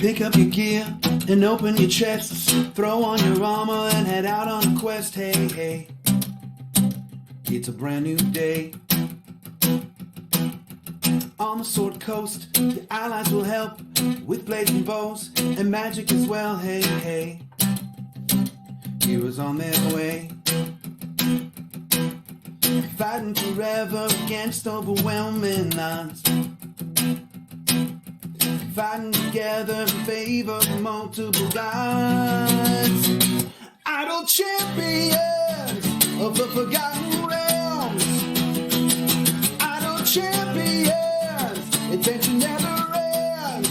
Pick up your gear and open your chests. Throw on your armor and head out on a quest. Hey, hey, it's a brand new day. On the Sword Coast, your allies will help with blazing bows and magic as well. Hey, hey, heroes on their way. Fighting forever against overwhelming odds. Fighting together in favor of multiple gods. Idle champions of the Forgotten Realms. Idle champions, adventure never ends.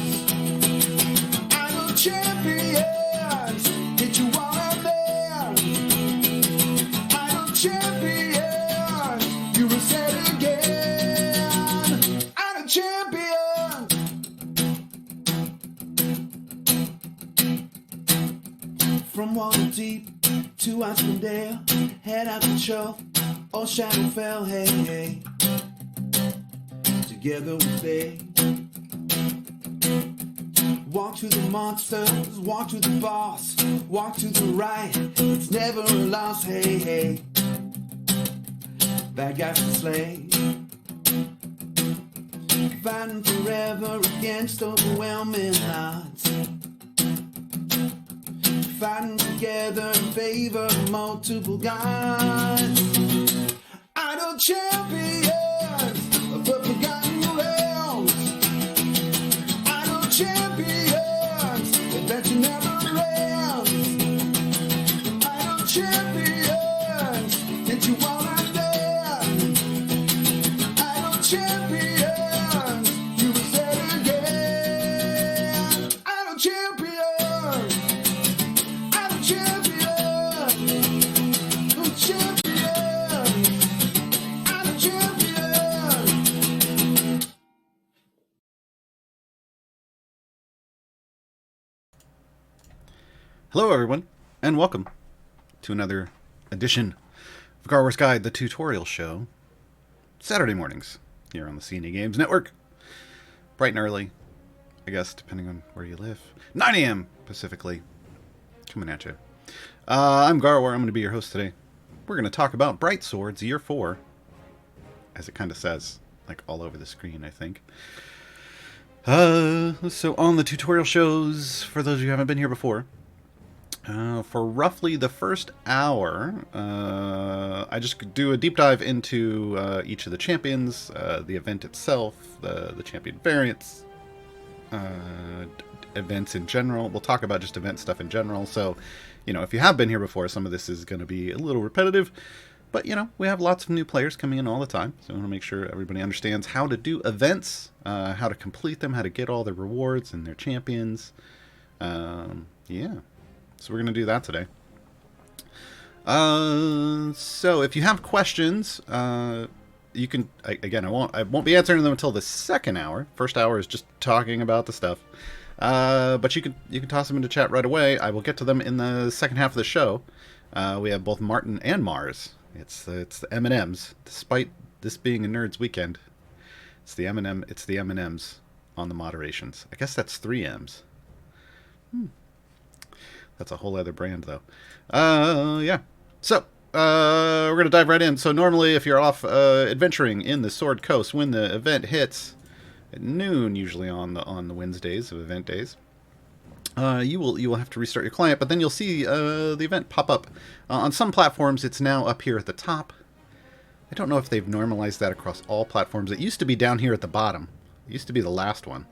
Idle champions, get you all out there. Idle champions, you will say it again. Idle champions. From Waterdeep to Icelandale, head out the Chult or Shadowfell, hey, hey. Together we stay. Walk to the monsters, walk to the boss, walk to the right, it's never a loss, hey, hey. Bad guys to slay. Fighting forever against overwhelming odds. Fighting together in favor of multiple gods. Idle champions of the Forgotten Realms. Idle champions, adventure never ends. Idle champions, get you all out there. Idle champions, you will say it again. Idle champions. Hello everyone, and welcome to another edition of Gaarawarr's Guide, the tutorial show, Saturday mornings here on the C&E Games Network. Bright and early, I guess, depending on where you live. 9 a.m. Pacifically, coming at you. I'm Gaarawarr, I'm going to be your host today. We're going to talk about Brightswords Year 4, as it kind of says, like all over the screen, I think. So on the tutorial shows, for those of you who haven't been here before, for roughly the first hour, I just do a deep dive into each of the champions, the event itself, the champion variants, events in general. We'll talk about just event stuff in general. So, you know, if you have been here before, some of this is going to be a little repetitive. But, you know, we have lots of new players coming in all the time. So I want to make sure everybody understands how to do events, how to complete them, how to get all their rewards and their champions. Yeah. So we're going to do that today. So if you have questions, you can, again, I won't be answering them until the second hour. First hour is just talking about the stuff. But you can toss them into chat right away. I will get to them in the second half of the show. We have both Martin and Mars. It's the M&Ms. Despite this being a Nerds weekend, it's the M&Ms on the moderations. I guess that's 3 M's. That's a whole other brand, though. Yeah. So, we're going to dive right in. So, normally, if you're off adventuring in the Sword Coast, when the event hits at noon, usually on the Wednesdays of event days, you will have to restart your client, but then you'll see the event pop up. On some platforms, it's now up here at the top. I don't know if they've normalized that across all platforms. It used to be down here at the bottom. It used to be the last one.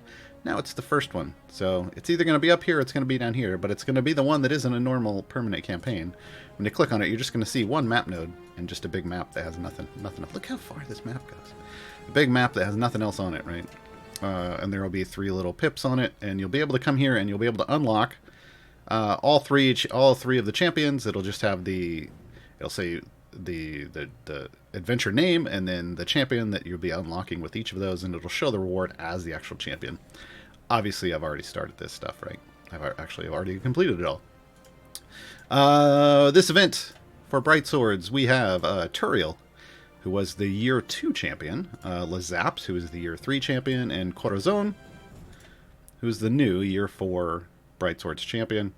Now it's the first one, so it's either going to be up here or it's going to be down here, but it's going to be the one that isn't a normal permanent campaign. When you click on it, you're just going to see one map node and just a big map that has nothing. Look how far this map goes. A big map that has nothing else on it, right? And there will be 3 little pips on it, and you'll be able to come here and you'll be able to unlock all three of the champions. It'll just have it'll say the adventure name and then the champion that you'll be unlocking with each of those, and it'll show the reward as the actual champion. Obviously, I've already started this stuff, right? I've already completed it all. This event for Brightswords, we have Turiel, who was the Year 2 champion, Lazaps, who is the Year 3 champion, and Corzone, who's the new Year 4 Brightswords champion.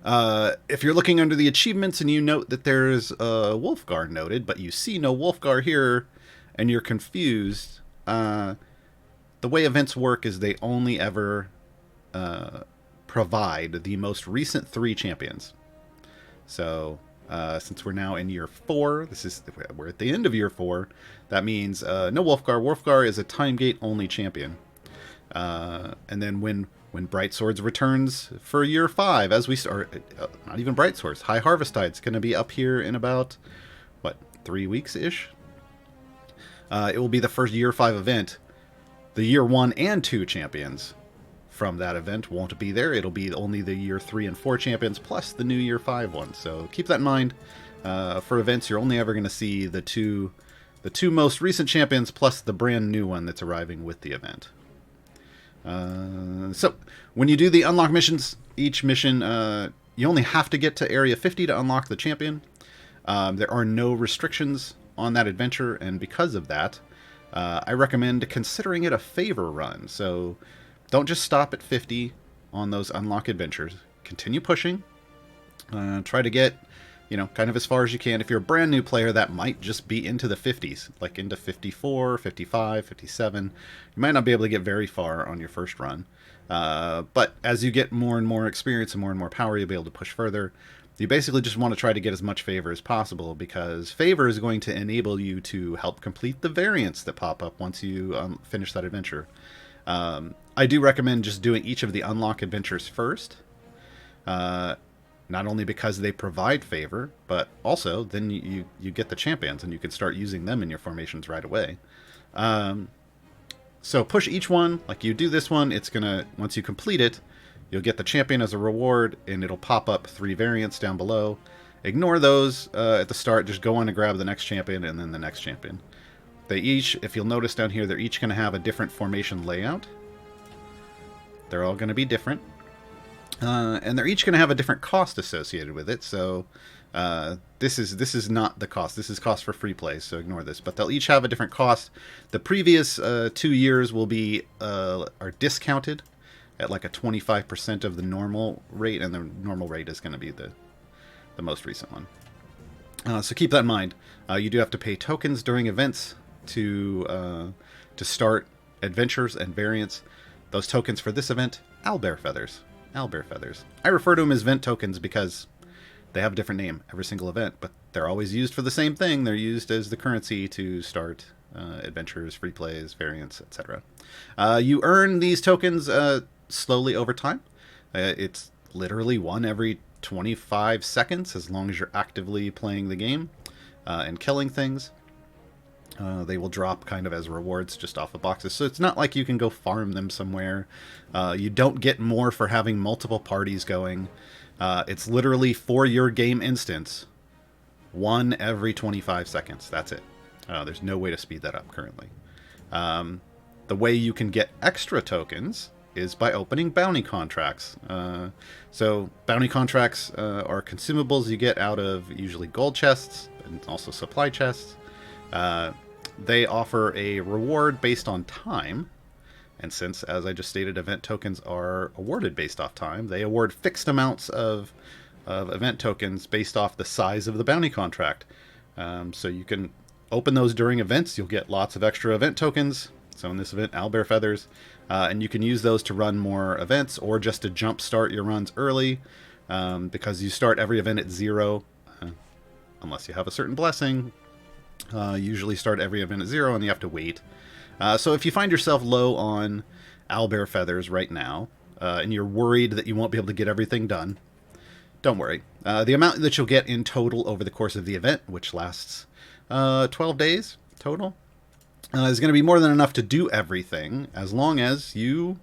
If you're looking under the achievements and you note that there's a Wolfgar noted, but you see no Wolfgar here, and you're confused, the way events work is they only ever provide the most recent 3 champions. So since we're now in Year 4, we're at the end of Year 4. That means no Wolfgar. Wolfgar is a time gate only champion. And then when Bright Swords returns for Year 5, as we start, not even Bright Swords, High Harvest Tide's going to be up here in about, 3 weeks-ish? It will be the first Year 5 event. The Year 1 and 2 champions from that event won't be there. It'll be only the Year 3 and 4 champions, plus the new Year 5 one. So keep that in mind. For events, you're only ever going to see the two most recent champions, plus the brand new one that's arriving with the event. So, when you do the unlock missions, each mission, you only have to get to Area 50 to unlock the champion. There are no restrictions on that adventure, and because of that, I recommend considering it a favor run. So, don't just stop at 50 on those unlock adventures. Continue pushing. Try to get, kind of as far as you can. If you're a brand new player, that might just be into the 50s, like into 54, 55, 57. You might not be able to get very far on your first run. But as you get more and more experience and more power, you'll be able to push further. You basically just want to try to get as much favor as possible, because favor is going to enable you to help complete the variants that pop up once you finish that adventure. I do recommend just doing each of the unlock adventures first. Not only because they provide favor, but also then you get the champions and you can start using them in your formations right away. So push each one. Like you do this one, it's gonna, once you complete it, you'll get the champion as a reward, and it'll pop up 3 variants down below. Ignore those at the start. Just go on to grab the next champion and then the next champion. They each, if you'll notice down here, they're each going to have a different formation layout. They're all going to be different. And they're each going to have a different cost associated with it. So this is not the cost. This is cost for free play, so ignore this. But they'll each have a different cost. The previous 2 years will be are discounted at like a 25% of the normal rate, and the normal rate is going to be the most recent one. So keep that in mind. You do have to pay tokens during events to start adventures and variants. Those tokens for this event, owlbear feathers. Owlbear feathers. I refer to them as event tokens because they have a different name every single event, but they're always used for the same thing. They're used as the currency to start adventures, free plays, variants, etc. You earn these tokens slowly over time. It's literally 1 every 25 seconds as long as you're actively playing the game and killing things. They will drop kind of as rewards just off of boxes. So it's not like you can go farm them somewhere. You don't get more for having multiple parties going. It's literally for your game instance, 1 every 25 seconds. That's it. There's no way to speed that up currently. The way you can get extra tokens is by opening bounty contracts. So bounty contracts are consumables you get out of usually gold chests and also supply chests. They offer a reward based on time, and since, as I just stated, event tokens are awarded based off time, they award fixed amounts of event tokens based off the size of the bounty contract. So you can open those during events. You'll get lots of extra event tokens. So in this event, owlbear feathers, and you can use those to run more events or just to jump start your runs early, because you start every event at 0, unless you have a certain blessing. Usually start every event at 0 and you have to wait. So if you find yourself low on owlbear feathers right now, and you're worried that you won't be able to get everything done, don't worry. The amount that you'll get in total over the course of the event, which lasts 12 days total, is going to be more than enough to do everything, as long as you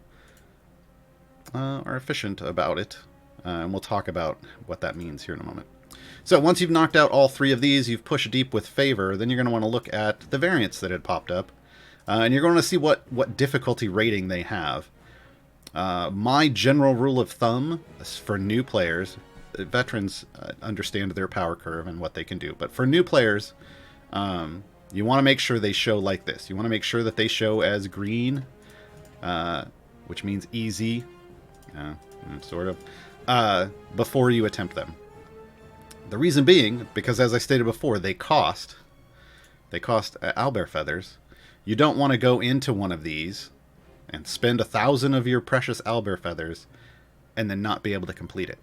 are efficient about it. And we'll talk about what that means here in a moment. So once you've knocked out all 3 of these, you've pushed deep with favor, then you're going to want to look at the variants that had popped up. And you're going to see what difficulty rating they have. My general rule of thumb for new players, veterans understand their power curve and what they can do. But for new players, you want to make sure they show like this. You want to make sure that they show as green which means easy, sort of, before you attempt them. The reason being, because as I stated before, they cost owlbear feathers. You don't want to go into one of these and spend 1,000 of your precious owlbear feathers and then not be able to complete it.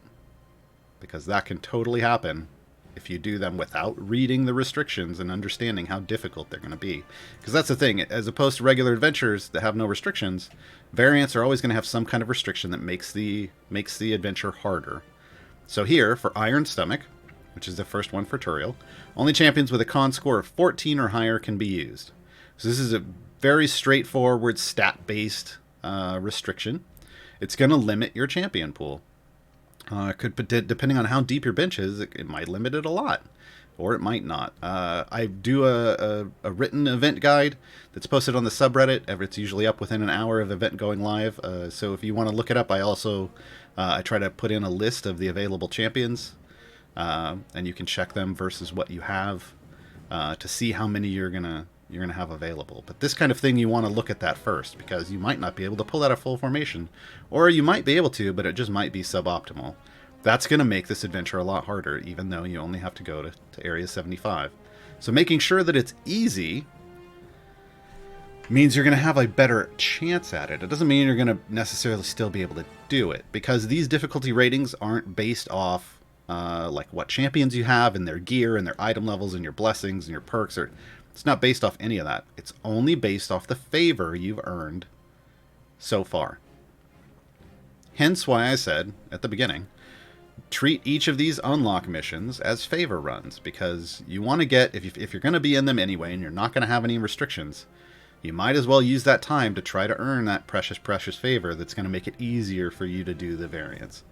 Because that can totally happen if you do them without reading the restrictions and understanding how difficult they're going to be. Because that's the thing, as opposed to regular adventures that have no restrictions, variants are always going to have some kind of restriction that makes the adventure harder. So here, for Iron Stomach, which is the first one for Turiel, only champions with a con score of 14 or higher can be used. So this is a very straightforward stat-based restriction. It's going to limit your champion pool. Depending on how deep your bench is, it might limit it a lot, or it might not. I do a written event guide that's posted on the subreddit. It's usually up within an hour of the event going live. So if you want to look it up, I try to put in a list of the available champions. And you can check them versus what you have to see how many you're gonna have available. But this kind of thing, you want to look at that first, because you might not be able to pull out a full formation, or you might be able to, but it just might be suboptimal. That's going to make this adventure a lot harder, even though you only have to go to Area 75. So making sure that it's easy means you're going to have a better chance at it. It doesn't mean you're going to necessarily still be able to do it, because these difficulty ratings aren't based off like what champions you have and their gear and their item levels and your blessings and your perks. It's not based off any of that. It's only based off the favor you've earned so far. Hence why I said at the beginning, treat each of these unlock missions as favor runs, because you want to get, if you're going to be in them anyway and you're not going to have any restrictions, you might as well use that time to try to earn that precious favor that's going to make it easier for you to do the variants.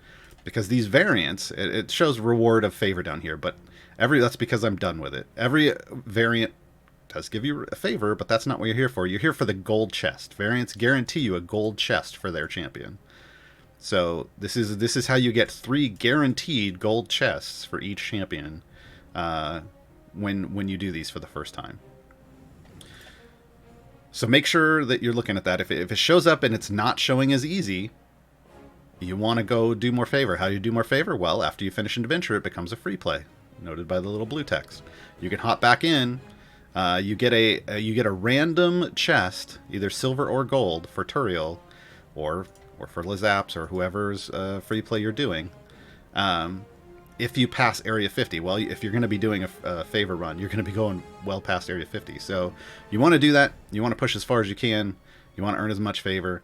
Because these variants, it shows reward of favor down here, but that's because I'm done with it. Every variant does give you a favor, but that's not what you're here for. You're here for the gold chest. Variants guarantee you a gold chest for their champion. So this is how you get 3 guaranteed gold chests for each champion when you do these for the first time. So make sure that you're looking at that. If it shows up and it's not showing as easy, you want to go do more favor. How do you do more favor? Well, after you finish an adventure, it becomes a free play, noted by the little blue text. You can hop back in. You get a random chest, either silver or gold, for Turiel, or for Lizaps, or whoever's free play you're doing. If you pass Area 50, well, if you're going to be doing a favor run, you're going to be going well past Area 50. So you want to do that. You want to push as far as you can. You want to earn as much favor.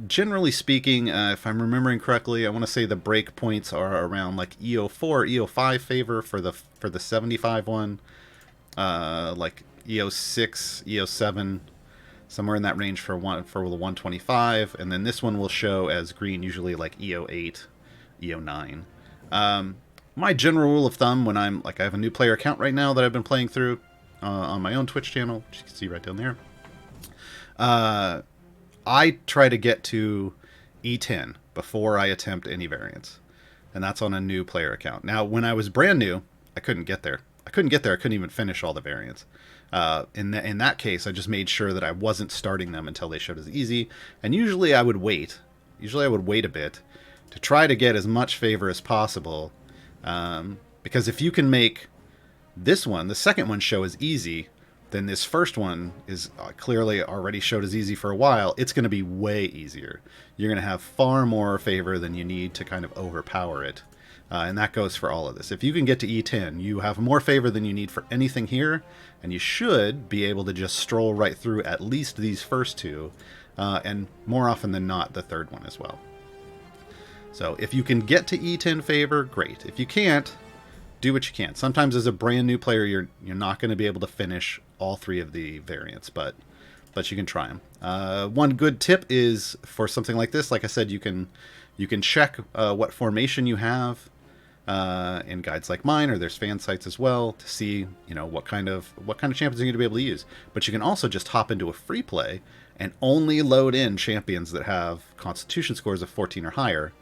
Generally speaking, if I'm remembering correctly, I want to say the break points are around like EO4, EO5 favor for the 75 one, like EO6, EO7, somewhere in that range for the 125, and then this one will show as green, usually like EO8, EO9. My general rule of thumb when I have a new player account right now that I've been playing through on my own Twitch channel, which you can see right down there. I try to get to E10 before I attempt any variants. And that's on a new player account. Now, when I was brand new, I couldn't get there. I couldn't even finish all the variants. In that case, I just made sure that I wasn't starting them until they showed as easy. And usually I would wait. A bit to try to get as much favor as possible. Because if you can make this one, the second one, show as easy, then this first one is clearly already showed as easy for a while. It's going to be way easier. You're going to have far more favor than you need to kind of overpower it. And that goes for all of this. If you can get to E10, you have more favor than you need for anything here, and you should be able to just stroll right through at least these first 2, and more often than not, the third one as well. So if you can get to E10 favor, great. If you can't, do what you can. Sometimes as a brand new player, you're not going to be able to finish all 3 of the variants, but you can try them. One good tip is for something like this. Like I said, you can check what formation you have in guides like mine, or there's fan sites as well, to see what kind of champions you're going to be able to use. But you can also just hop into a free play and only load in champions that have Constitution scores of 14 or higher.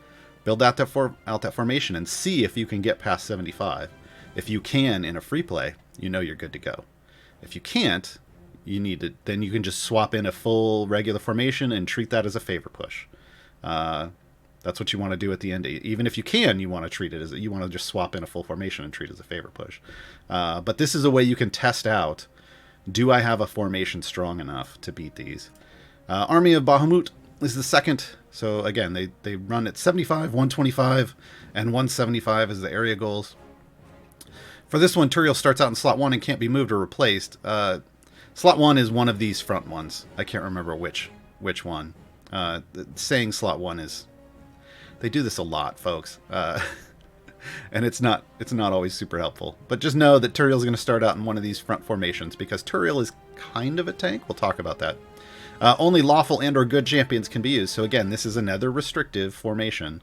Build out that formation and see if you can get past 75. If you can in a free play, you're good to go. If you can't, then you can just swap in a full regular formation and treat that as a favor push. That's what you want to do at the end. Even if you want to treat it as you want to just swap in a full formation and treat it as a favor push. But this is a way you can test out: do I have a formation strong enough to beat these? Army of Bahamut is the second. So again, they run at 75, 125, and 175 as the area goals. For this one, Turiel starts out in slot 1 and can't be moved or replaced. Slot 1 is one of these front ones. I can't remember which one. Saying slot 1 is... They do this a lot, folks. And it's not always super helpful. But just know that Turiel's going to start out in one of these front formations, because Turiel is kind of a tank. We'll talk about that. Only lawful and or good champions can be used. So again, this is another restrictive formation.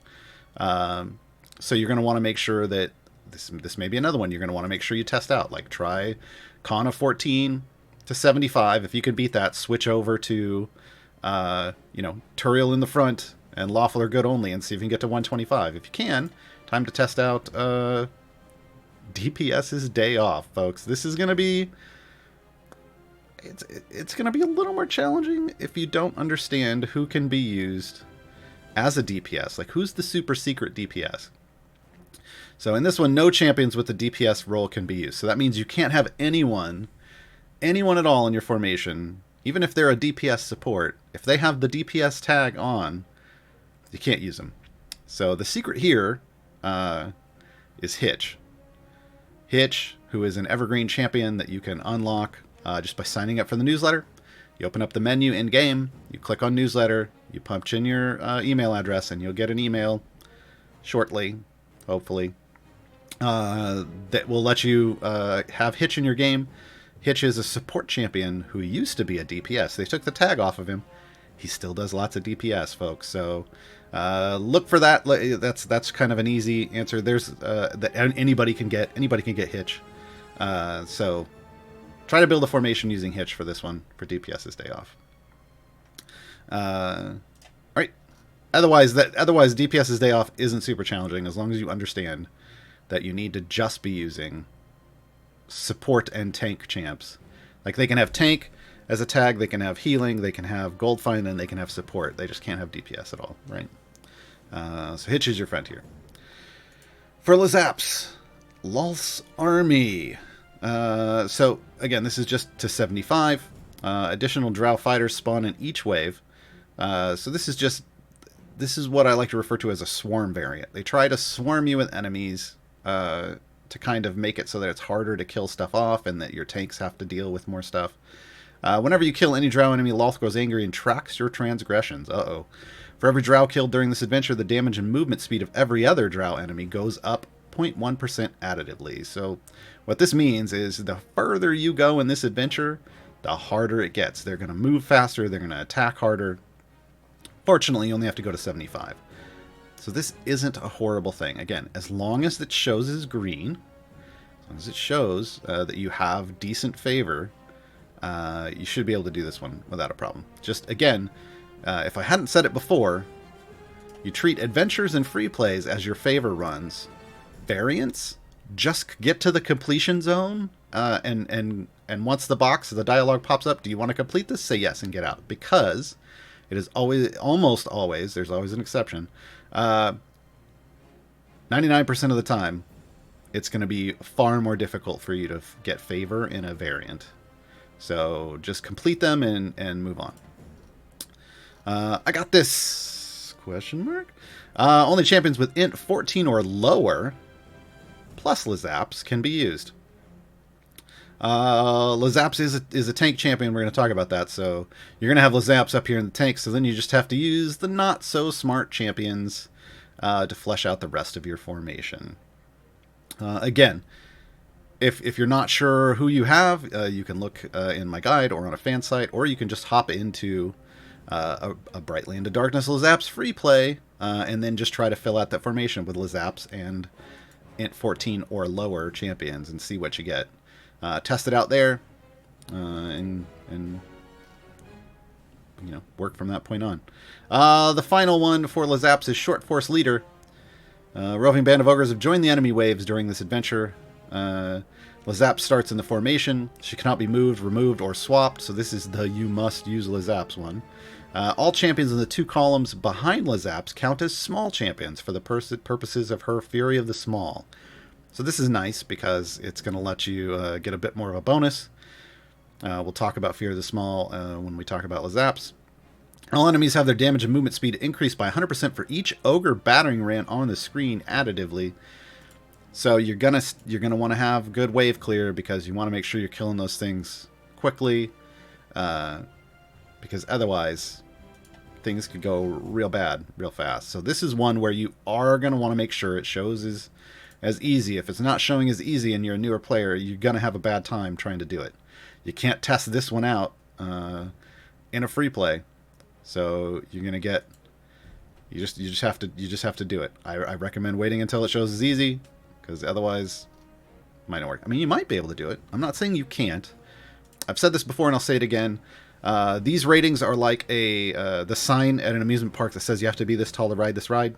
So you're going to want to make sure that... This may be another one you're going to want to make sure you test out. Like, try Con of 14 to 75. If you can beat that, switch over to, Turiel in the front and lawful or good only, and see if you can get to 125. If you can, time to test out DPS's day off, folks. This is going to be... It's going to be a little more challenging if you don't understand who can be used as a DPS. Like, who's the super secret DPS? So in this one, no champions with the DPS role can be used. So that means you can't have anyone at all in your formation, even if they're a DPS support. If they have the DPS tag on, you can't use them. So the secret here is Hitch. Hitch, who is an evergreen champion that you can unlock just by signing up for the newsletter. You open up the menu in-game, you click on newsletter, you punch in your email address, and you'll get an email shortly, hopefully, that will let you have Hitch in your game. Hitch is a support champion who used to be a DPS. They took the tag off of him. He still does lots of DPS, folks. So look for that. That's kind of an easy answer. There's that anybody can get Hitch. So try to build a formation using Hitch for this one for DPS's day off. All right. Otherwise, DPS's day off isn't super challenging as long as you understand that you need to just be using support and tank champs. Like, they can have tank as a tag, they can have healing, they can have gold find, and they can have support. They just can't have DPS at all, right? So Hitch is your friend here. For Lazaps, Lolth's Army. So again, this is just to 75. Additional drow fighters spawn in each wave. So this is what I like to refer to as a swarm variant. They try to swarm you with enemies to kind of make it so that it's harder to kill stuff off and that your tanks have to deal with more stuff. Whenever you kill any drow enemy, Lolth grows angry and tracks your transgressions. Uh-oh. For every drow killed during this adventure, the damage and movement speed of every other drow enemy goes up 0.1% additively. So what this means is the further you go in this adventure, the harder it gets. They're going to move faster, they're going to attack harder. Fortunately, you only have to go to 75. So this isn't a horrible thing. Again, as long as it shows as green, as long as it shows that you have decent favor, you should be able to do this one without a problem. Just, again, if I hadn't said it before, you treat adventures and free plays as your favor runs. Variants, just get to the completion zone, and once the dialogue pops up, do you want to complete this? Say yes and get out. Because it is almost always, there's always an exception, 99% of the time, it's going to be far more difficult for you to get favor in a variant. So just complete them and move on. I got this, question mark. Only champions with int 14 or lower, plus Lazaps, can be used. Lazaps is a tank champion. We're going to talk about that. So you're going to have Lazaps up here in the tank. So then you just have to use the not so smart champions to flesh out the rest of your formation. Again, if you're not sure who you have, you can look in my guide or on a fan site, or you can just hop into a Brightly Into Darkness Lazaps free play, and then just try to fill out that formation with Lazaps and int 14 or lower champions and see what you get. Test it out there, and work from that point on. The final one for Lazaps is Short Force Leader. Roving band of ogres have joined the enemy waves during this adventure. Lazap starts in the formation. She cannot be moved, removed, or swapped, so this is the you must use Lazap's one. All champions in the 2 columns behind Lazap's count as small champions for the purposes of her Fury of the Small. So this is nice because it's going to let you get a bit more of a bonus. We'll talk about Fury of the Small when we talk about Lazap's. All enemies have their damage and movement speed increased by 100% for each ogre battering ram on the screen additively. So you're gonna want to have good wave clear because you want to make sure you're killing those things quickly, because otherwise things could go real bad real fast. So this is one where you are gonna want to make sure it shows as easy. If it's not showing as easy and you're a newer player, you're gonna have a bad time trying to do it. You can't test this one out in a free play. So you're gonna get you just have to do it. I recommend waiting until it shows as easy, because otherwise it might not work. I mean, you might be able to do it. I'm not saying you can't. I've said this before and I'll say it again. These ratings are like the sign at an amusement park that says you have to be this tall to ride this ride.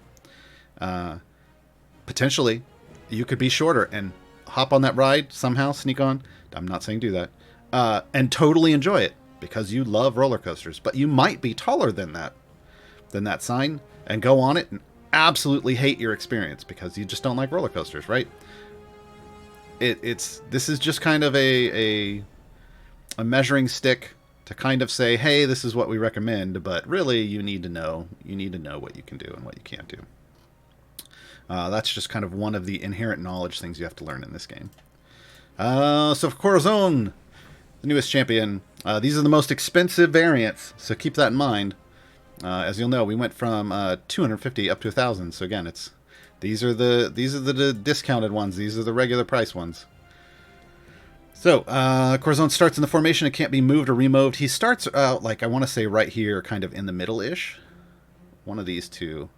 Potentially, you could be shorter and hop on that ride somehow, sneak on. I'm not saying do that. And totally enjoy it, because you love roller coasters, but you might be taller than that sign and go on it and absolutely hate your experience because you just don't like roller coasters, right? This is just kind of a measuring stick to kind of say, hey, this is what we recommend, but really you need to know what you can do and what you can't do. That's just kind of one of the inherent knowledge things you have to learn in this game. So for Corzone, the newest champion, these are the most expensive variants, so keep that in mind. As you'll know, we went from 250 up to 1,000. So again, these are the discounted ones. These are the regular price ones. So Corzone starts in the formation. It can't be moved or removed. He starts out, like, I want to say right here, kind of in the middle-ish. One of these two.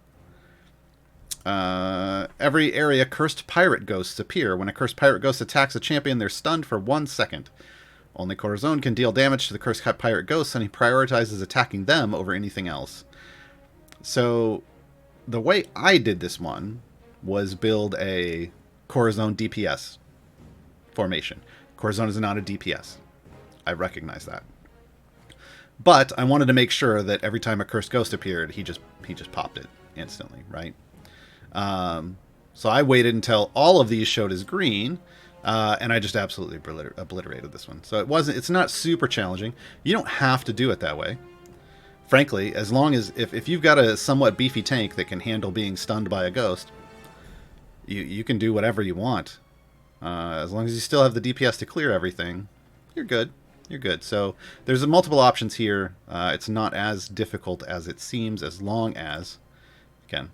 Every area cursed pirate ghosts appear. When a cursed pirate ghost attacks a champion, they're stunned for 1 second. Only Corzone can deal damage to the cursed pirate ghosts, and he prioritizes attacking them over anything else. So the way I did this one was build a Corzone DPS formation. Corzone is not a DPS. I recognize that. But I wanted to make sure that every time a cursed ghost appeared, he just popped it instantly, right? So I waited until all of these showed as green, and I just absolutely obliterated this one. So it's not super challenging. You don't have to do it that way. Frankly, as long as if you've got a somewhat beefy tank that can handle being stunned by a ghost, you can do whatever you want. As long as you still have the DPS to clear everything, you're good. You're good. So there's multiple options here. It's not as difficult as it seems, as long as, again,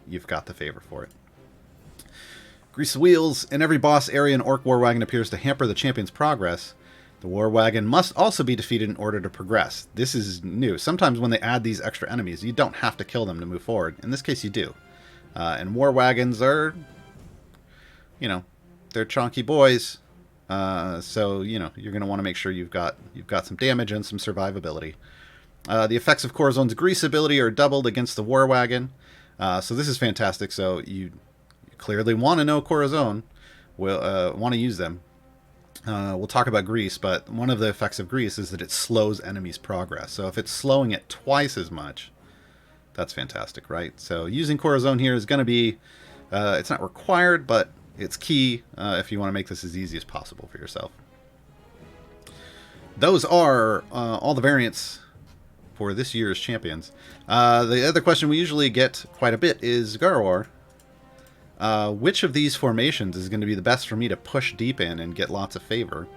you've got the favor for it. Grease the wheels. In every boss area, an Orc War Wagon appears to hamper the champion's progress. The War Wagon must also be defeated in order to progress. This is new. Sometimes when they add these extra enemies, you don't have to kill them to move forward. In this case, you do. And War Wagons are, they're chunky boys. So, you're going to want to make sure you've got some damage and some survivability. The effects of Corzone's Grease ability are doubled against the War Wagon. So this is fantastic. So you clearly want to know Corzone, will want to use them. We'll talk about Grease, but one of the effects of Grease is that it slows enemies' progress. So if it's slowing it twice as much, that's fantastic, right? So using Corzone here is going to be, it's not required, but it's key if you want to make this as easy as possible for yourself. Those are all the variants for this year's champions. The other question we usually get quite a bit is, Gaarawarr, which of these formations is going to be the best for me to push deep in and get lots of favor?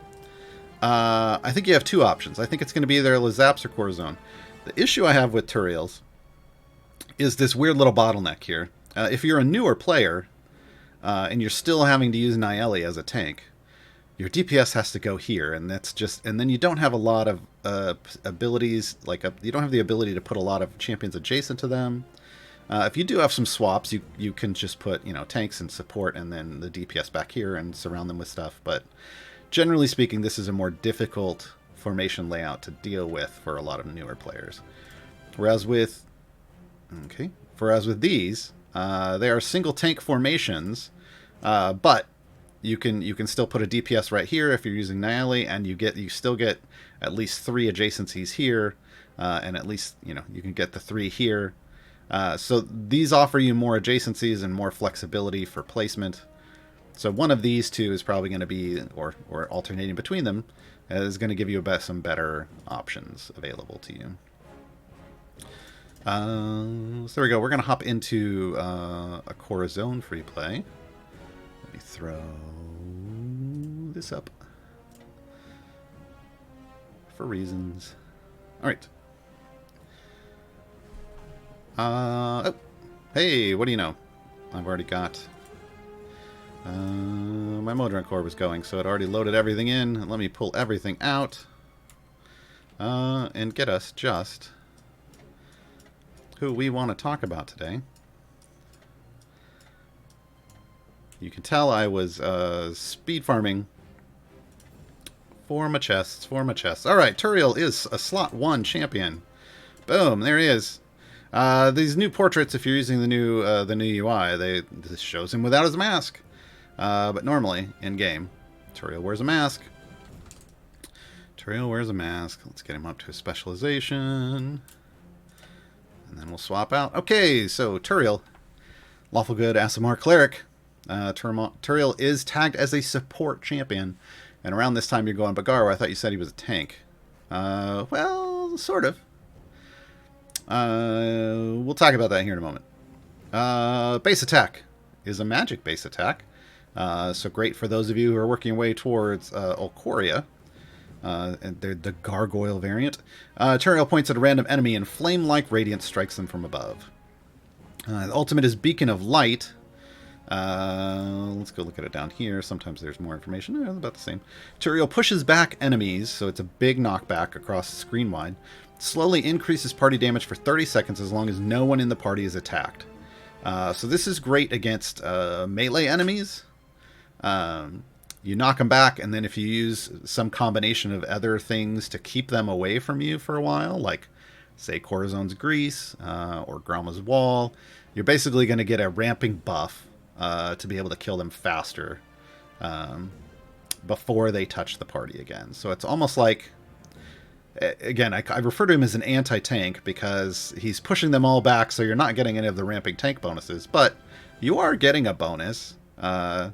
I think you have two options. I think it's going to be either Lazap's or Corzone. The issue I have with Turiel's is this weird little bottleneck here. If you're a newer player, and you're still having to use Nieli as a tank, your DPS has to go here, and then you don't have a lot of abilities, you don't have the ability to put a lot of champions adjacent to them. If you do have some swaps, you can just put, tanks and support and then the DPS back here and surround them with stuff, but generally speaking, this is a more difficult formation layout to deal with for a lot of newer players. Whereas with these, they are single tank formations, but you can still put a DPS right here if you're using Nihilate, and you still get at least 3 adjacencies here, and at least you can get the 3 here. So these offer you more adjacencies and more flexibility for placement. So one of these two is probably going to be, or alternating between them, is going to give you some better options available to you. So there we go. We're going to hop into a Corzone free play. Let me throw this up for reasons. All right. Oh, hey, what do you know? I've already got... my Modron core was going, so it already loaded everything in. Let me pull everything out. And get us just who we want to talk about today. You can tell I was speed farming for my chests, Alright, Turiel is a slot 1 champion. Boom, there he is. These new portraits, if you're using the new UI, this shows him without his mask. But normally, in-game, Turiel wears a mask. Let's get him up to a specialization. And then we'll swap out. Okay, so Turiel, Lawful Good Aasimar Cleric. Turiel is tagged as a support champion. And around this time you're going, but Gaarawarr, I thought you said he was a tank. Well, sort of. We'll talk about that here in a moment. Base attack is a magic base attack. So great for those of you who are working your way towards Olcoria. And they're the gargoyle variant. Turiel points at a random enemy and flame-like radiance strikes them from above. The ultimate is Beacon of Light. Let's go look at it down here. Sometimes there's more information. It's about the same. Turiel pushes back enemies, so it's a big knockback across the screen wide. Slowly increases party damage for 30 seconds as long as no one in the party is attacked. So this is great against melee enemies. You knock them back, and then if you use some combination of other things to keep them away from you for a while, like, say, Corzone's Grease or Gromma's Wall, you're basically going to get a ramping buff to be able to kill them faster before they touch the party again. So it's almost like, again, I refer to him as an anti-tank because he's pushing them all back, so you're not getting any of the ramping tank bonuses, but you are getting a bonus. Yeah.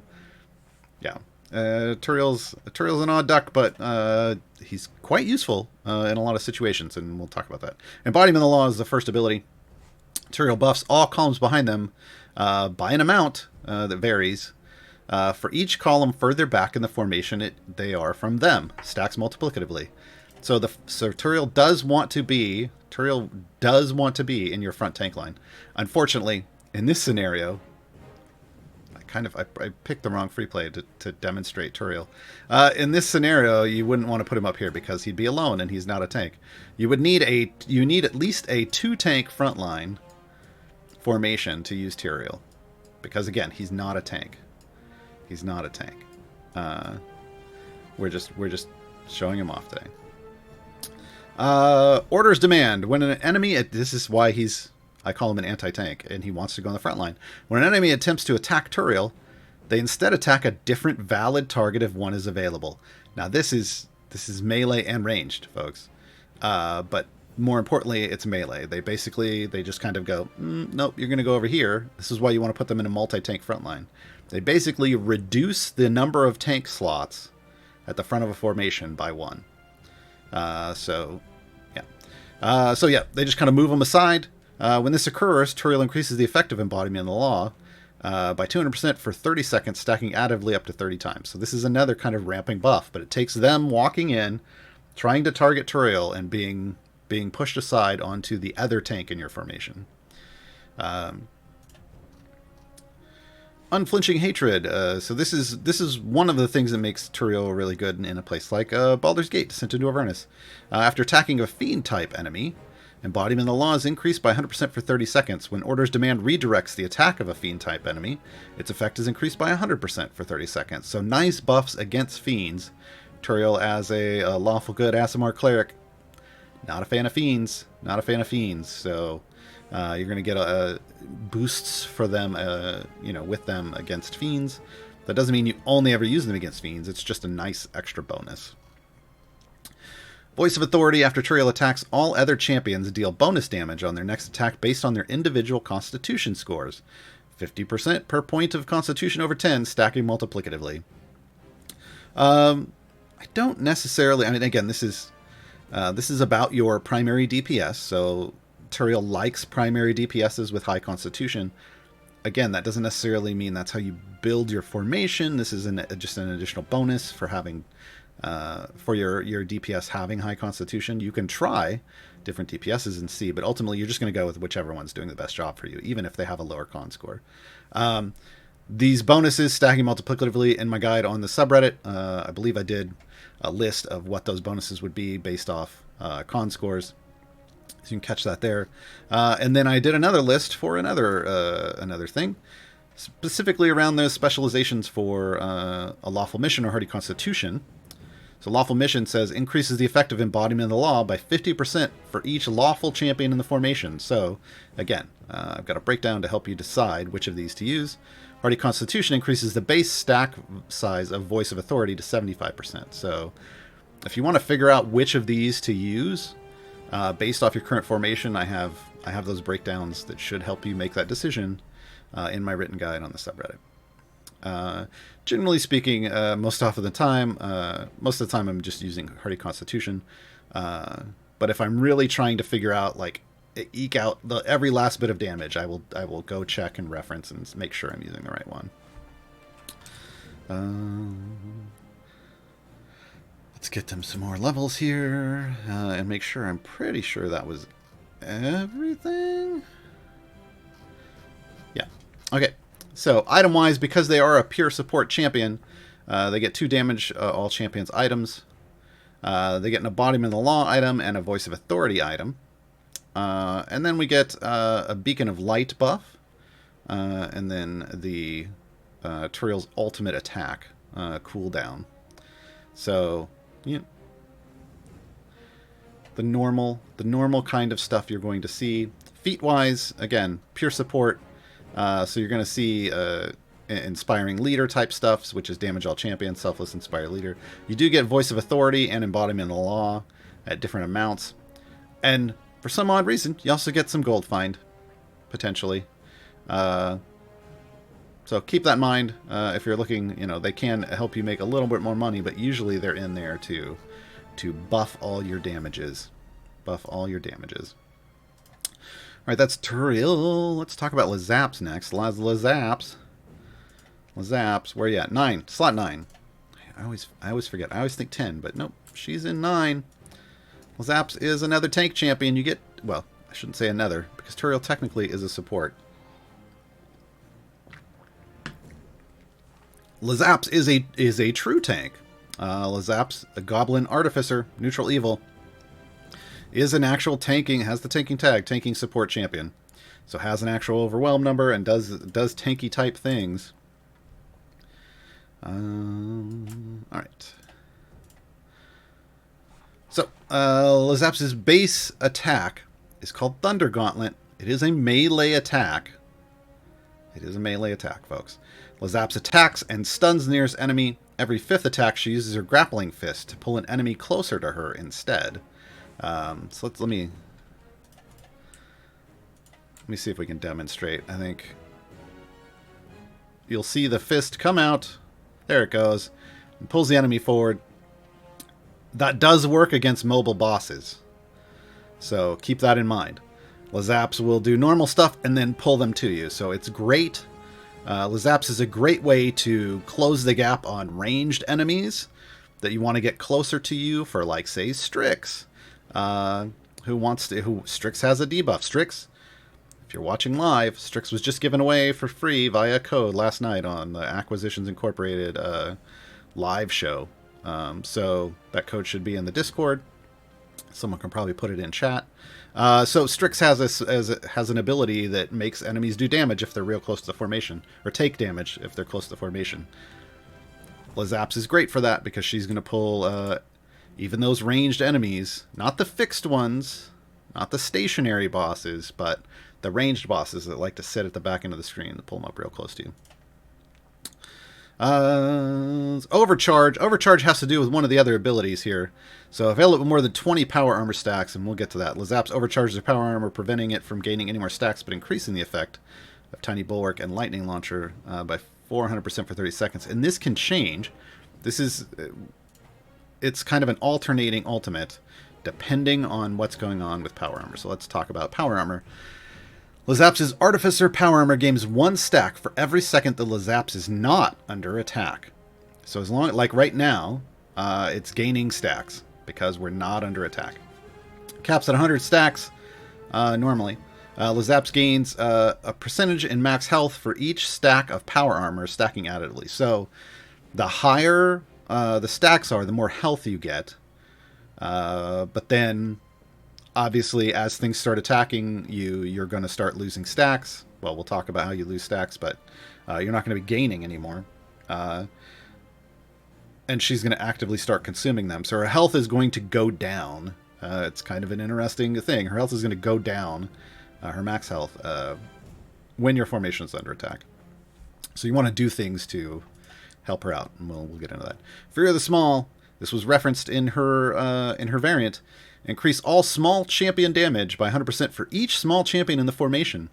Turiel's an odd duck, but he's quite useful in a lot of situations, and we'll talk about that. Embodiment of the Law is the first ability. Turiel buffs all columns behind them by an amount that varies. For each column further back in the formation they are from them. Stacks multiplicatively. So Turiel does want to be in your front tank line. Unfortunately, in this scenario, I picked the wrong free play to demonstrate Turiel. In this scenario, you wouldn't want to put him up here because he'd be alone and he's not a tank. You need at least a 2-tank front line formation to use Turiel, because again, he's not a tank. We're just showing him off today. Orders demand. When an enemy, this is why I call him an anti-tank, and he wants to go on the front line. When an enemy attempts to attack Turiel, they instead attack a different valid target if one is available. Now this is melee and ranged, folks. But more importantly, it's melee. They just kind of go, nope, you're going to go over here. This is why you want to put them in a multi-tank front line. They basically reduce the number of tank slots at the front of a formation by 1. So yeah, they just kind of move them aside. When this occurs, Turiel increases the effective embodiment of the law by 200% for 30 seconds, stacking additively up to 30 times. So this is another kind of ramping buff, but it takes them walking in, trying to target Turiel, and being pushed aside onto the other tank in your formation. Unflinching Hatred. So this is one of the things that makes Turiel really good in a place like Baldur's Gate, Descent into Avernus. After attacking a Fiend-type enemy, Embodiment of the Law is increased by 100% for 30 seconds. When Order's Demand redirects the attack of a Fiend-type enemy, its effect is increased by 100% for 30 seconds. So nice buffs against Fiends. Turiel as a Lawful Good Aasimar Cleric. Not a fan of Fiends. So you're going to get boosts for them, with them against Fiends. That doesn't mean you only ever use them against fiends. It's just a nice extra bonus. Voice of Authority. After Turiel attacks, all other champions deal bonus damage on their next attack based on their individual Constitution scores. 50% per point of Constitution over 10, stacking multiplicatively. I don't necessarily... I mean, again, this is about your primary DPS, so Turiel likes primary DPSs with high Constitution. Again, that doesn't necessarily mean that's how you build your formation. This is just an additional bonus for having... for your DPS having high Constitution. You can try different DPSs and see, but ultimately you're just going to go with whichever one's doing the best job for you, even if they have a lower con score. These bonuses stacking multiplicatively in my guide on the subreddit. I believe I did a list of what those bonuses would be based off con scores. So you can catch that there. And then I did another list for another thing, specifically around those specializations for a lawful mission or hardy Constitution. So Lawful Mission says increases the effective embodiment of the law by 50% for each lawful champion in the formation. So, again, I've got a breakdown to help you decide which of these to use. Hardy Constitution increases the base stack size of Voice of Authority to 75%. So, if you want to figure out which of these to use, based off your current formation, I have those breakdowns that should help you make that decision in my written guide on the subreddit. Generally speaking, most of the time I'm just using Hardy Constitution. But if I'm really trying to figure out, like, eke out every last bit of damage, I will go check and reference and make sure I'm using the right one. Let's get them some more levels here, and make sure. I'm pretty sure that was everything. Yeah. Okay. So, item-wise, because they are a pure support champion, they get 2 damage all champions' items. They get an Embodiment of the Law item and a Voice of Authority item. And then we get a Beacon of Light buff. And then the Turiel's ultimate attack cooldown. So, you know, the normal kind of stuff you're going to see. Feat-wise, again, pure support. So you're going to see Inspiring Leader type stuff, which is damage all champions, Selfless Inspired Leader. You do get Voice of Authority and Embodiment of the Law at different amounts. And for some odd reason, you also get some Gold Find, potentially. So keep that in mind. If you're looking, they can help you make a little bit more money, but usually they're in there to buff all your damages. Buff all your damages. Alright, that's Turiel. Let's talk about Lazaps next. Lazaps, where are you at? 9. Slot 9. I always forget. I always think 10, but nope. She's in 9. Lazaps is another tank champion. You get... Well, I shouldn't say another, because Turiel technically is a support. Lazaps is a true tank. Lazaps, a Goblin Artificer, neutral evil, is an actual has the tanking tag, tanking support champion. So has an actual overwhelm number and does tanky type things. Alright. So, Lazaps' base attack is called Thunder Gauntlet. It is a melee attack. It is a melee attack, folks. Lazaps attacks and stuns the nearest enemy. Every 5th attack, she uses her grappling fist to pull an enemy closer to her instead. So let me see if we can demonstrate. I think you'll see the fist come out. There it goes. And pulls the enemy forward. That does work against mobile bosses. So keep that in mind. Lazaps will do normal stuff and then pull them to you. So it's great. Lazaps is a great way to close the gap on ranged enemies that you want to get closer to you for, like, say, Strix. Strix has a debuff. Strix, if you're watching live, Strix was just given away for free via code last night on the Acquisitions Incorporated live show. So that code should be in the Discord. Someone can probably put it in chat. So Strix has an ability that makes enemies do damage if they're real close to the formation, or take damage if they're close to the formation. Lazaps is great for that because she's going to pull even those ranged enemies, not the fixed ones, not the stationary bosses, but the ranged bosses that like to sit at the back end of the screen and pull them up real close to you. Overcharge. Overcharge has to do with one of the other abilities here. So available with more than 20 power armor stacks, and we'll get to that. Lazap's overcharges her power armor, preventing it from gaining any more stacks, but increasing the effect of Tiny Bulwark and Lightning Launcher by 400% for 30 seconds. And this can change. It's kind of an alternating ultimate, depending on what's going on with power armor. So let's talk about power armor. Lazap's Artificer power armor gains 1 stack for every second that Lazap's is not under attack. So as long, like right now, it's gaining stacks because we're not under attack. Caps at 100 stacks normally. Lazap's gains a percentage in max health for each stack of power armor, stacking additively. So the higher the stacks are, the more health you get. But then, obviously, as things start attacking you, you're going to start losing stacks. Well, we'll talk about how you lose stacks, but you're not going to be gaining anymore. And she's going to actively start consuming them. So her health is going to go down. It's kind of an interesting thing. Her health is going to go down, her max health, when your formation is under attack. So you want to do things to help her out, and we'll get into that. Fear of the Small. This was referenced in her variant. Increase all small champion damage by 100% for each small champion in the formation.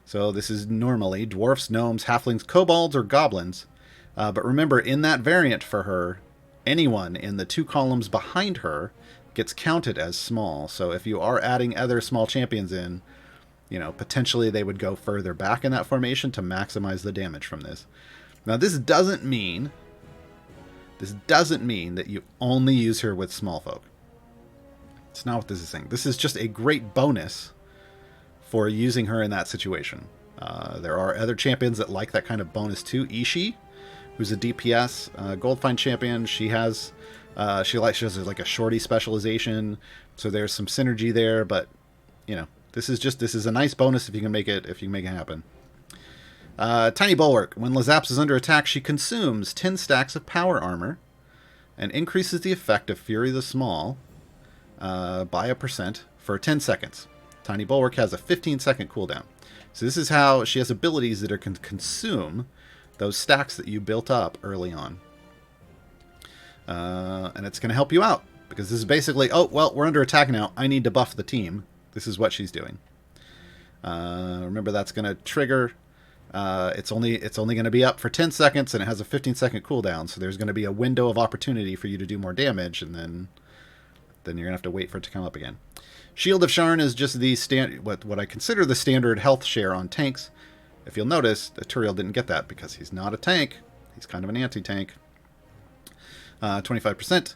So this is normally dwarfs, gnomes, halflings, kobolds, or goblins. But remember, in that variant for her, anyone in the 2 columns behind her gets counted as small. So if you are adding other small champions in, potentially they would go further back in that formation to maximize the damage from this. Now, this doesn't mean that you only use her with small folk. It's not what this is saying. This is just a great bonus for using her in that situation. There are other champions that like that kind of bonus too. Ishii, who's a DPS Goldfind champion, she has she has like a shorty specialization, so there's some synergy there. But this is a nice bonus if you can make it happen. Tiny Bulwark. When Lazap's is under attack, she consumes 10 stacks of power armor and increases the effect of Fury the Small by 1% for 10 seconds. Tiny Bulwark has a 15-second cooldown. So this is how she has abilities that can consume those stacks that you built up early on. And it's going to help you out, because this is basically, oh, well, we're under attack now. I need to buff the team. This is what she's doing. Remember, that's going to trigger... it's only going to be up for 10 seconds, and it has a 15-second cooldown, so there's going to be a window of opportunity for you to do more damage, and then you're going to have to wait for it to come up again. Shield of Sharn is just the what I consider the standard health share on tanks. If you'll notice, Turiel didn't get that because he's not a tank. He's kind of an anti-tank. 25%.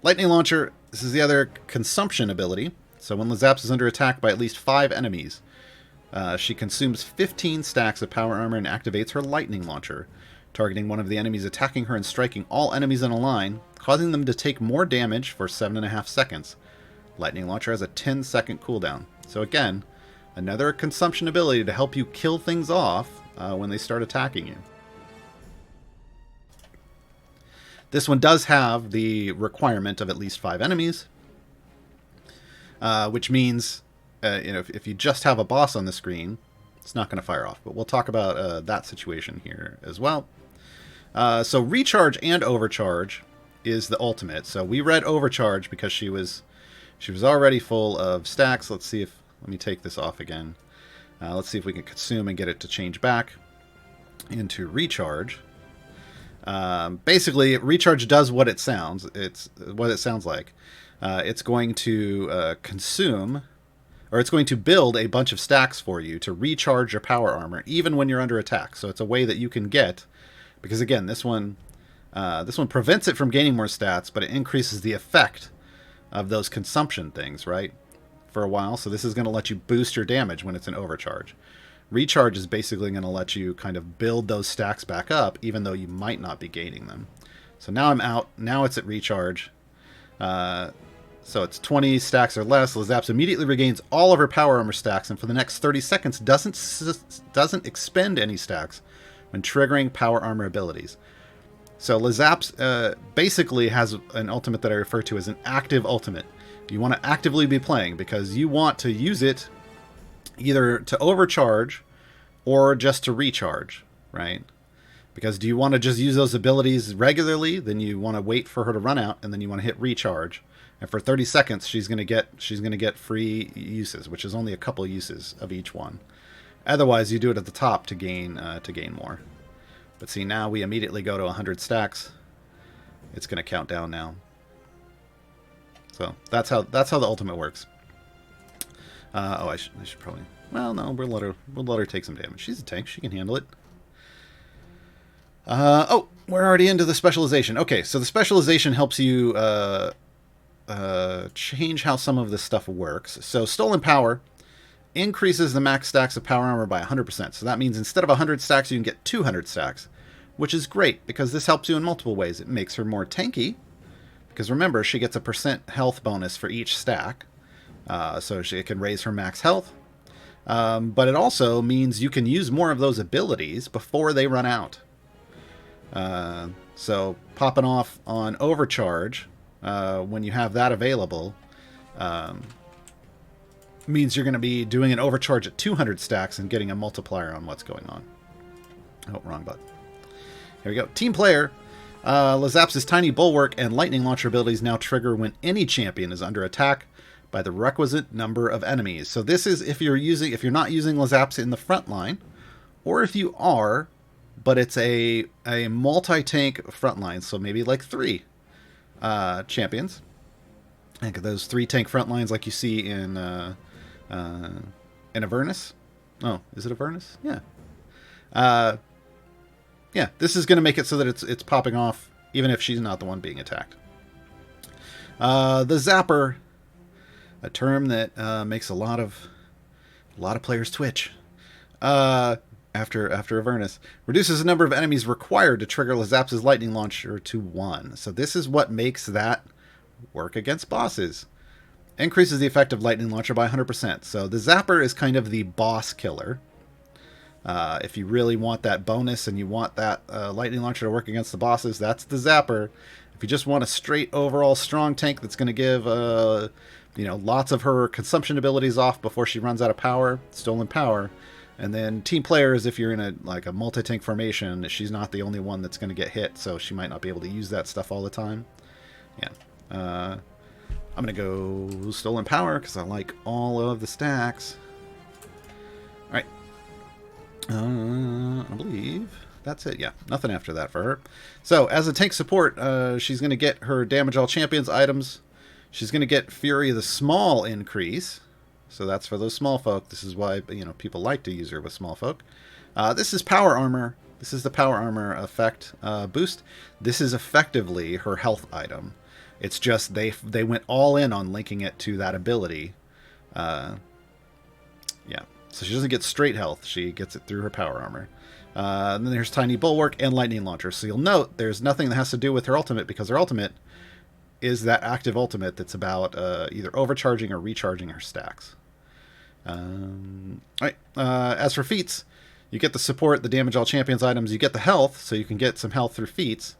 Lightning Launcher, this is the other consumption ability. So when Lazap's is under attack by at least 5 enemies, she consumes 15 stacks of power armor and activates her Lightning Launcher, targeting one of the enemies attacking her and striking all enemies in a line, causing them to take more damage for 7.5 seconds. Lightning Launcher has a 10-second cooldown. So again, another consumption ability to help you kill things off when they start attacking you. This one does have the requirement of at least 5 enemies, which means if you just have a boss on the screen, it's not going to fire off. But we'll talk about that situation here as well. So Recharge and Overcharge is the ultimate. So we read Overcharge because she was already full of stacks. Let me take this off again. Let's see if we can consume and get it to change back into Recharge. Basically, Recharge does what it sounds. It's what it sounds like. It's going to consume, or it's going to build a bunch of stacks for you to recharge your power armor, even when you're under attack. So it's a way that you can get, because again, this one prevents it from gaining more stats, but it increases the effect of those consumption things, right, for a while. So this is going to let you boost your damage when it's an Overcharge. Recharge is basically going to let you kind of build those stacks back up, even though you might not be gaining them. So now I'm out. Now it's at Recharge. So it's 20 stacks or less. Lazap's immediately regains all of her power armor stacks, and for the next 30 seconds doesn't expend any stacks when triggering power armor abilities. So Lazap's basically has an ultimate that I refer to as an active ultimate. You want to actively be playing because you want to use it either to overcharge or just to recharge, right? Because do you want to just use those abilities regularly? Then you want to wait for her to run out, and then you want to hit recharge. And for 30 seconds, she's gonna get free uses, which is only a couple uses of each one. Otherwise, you do it at the top to gain more. But see, now we immediately go to 100 stacks. It's gonna count down now. So that's how the ultimate works. I should probably. Well, no, we'll let her take some damage. She's a tank; she can handle it. Oh, we're already into the specialization. Okay, so the specialization helps you change how some of this stuff works. So stolen power increases the max stacks of power armor by 100%. So that means instead of 100 stacks, you can get 200 stacks, which is great because this helps you in multiple ways. It makes her more tanky. Because remember, she gets a % health bonus for each stack. So it can raise her max health. But it also means you can use more of those abilities before they run out. So popping off on Overcharge, when you have that available, means you're going to be doing an Overcharge at 200 stacks and getting a multiplier on what's going on. Oh, wrong button. Here we go. Team player. Lazap's tiny bulwark and lightning launcher abilities now trigger when any champion is under attack by the requisite number of enemies. So this is if you're not using Lazap's in the front line, or if you are, but it's a multi-tank front line, so maybe like 3 champions. I think of those 3 tank front lines like you see in Avernus. Oh, is it Avernus? Yeah. Yeah, this is going to make it so that it's popping off even if she's not the one being attacked. The Zapper, a term that makes a lot of players twitch. After Avernus, reduces the number of enemies required to trigger Lazap's lightning launcher to 1. So this is what makes that work against bosses. Increases the effect of lightning launcher by 100%. So the Zapper is kind of the boss killer. If you really want that bonus and you want that lightning launcher to work against the bosses, that's the Zapper. If you just want a straight overall strong tank that's going to give lots of her consumption abilities off before she runs out of power, stolen power. And then team players, if you're in a multi-tank formation, she's not the only one that's going to get hit, so she might not be able to use that stuff all the time. Yeah. I'm going to go stolen power because I like all of the stacks. All right. I believe that's it. Yeah, nothing after that for her. So as a tank support, she's going to get her damage all champions items. She's going to get Fury the Small increase. So that's for those small folk. This is why people like to use her with small folk. This is power armor. This is the power armor effect boost. This is effectively her health item. It's just they went all in on linking it to that ability. Yeah. So she doesn't get straight health. She gets it through her power armor. And then there's Tiny Bulwark and Lightning Launcher. So you'll note there's nothing that has to do with her ultimate because her ultimate is that active ultimate that's about either overcharging or recharging her stacks. Alright. As for feats, you get the support, the damage all champions items. You get the health, so you can get some health through feats.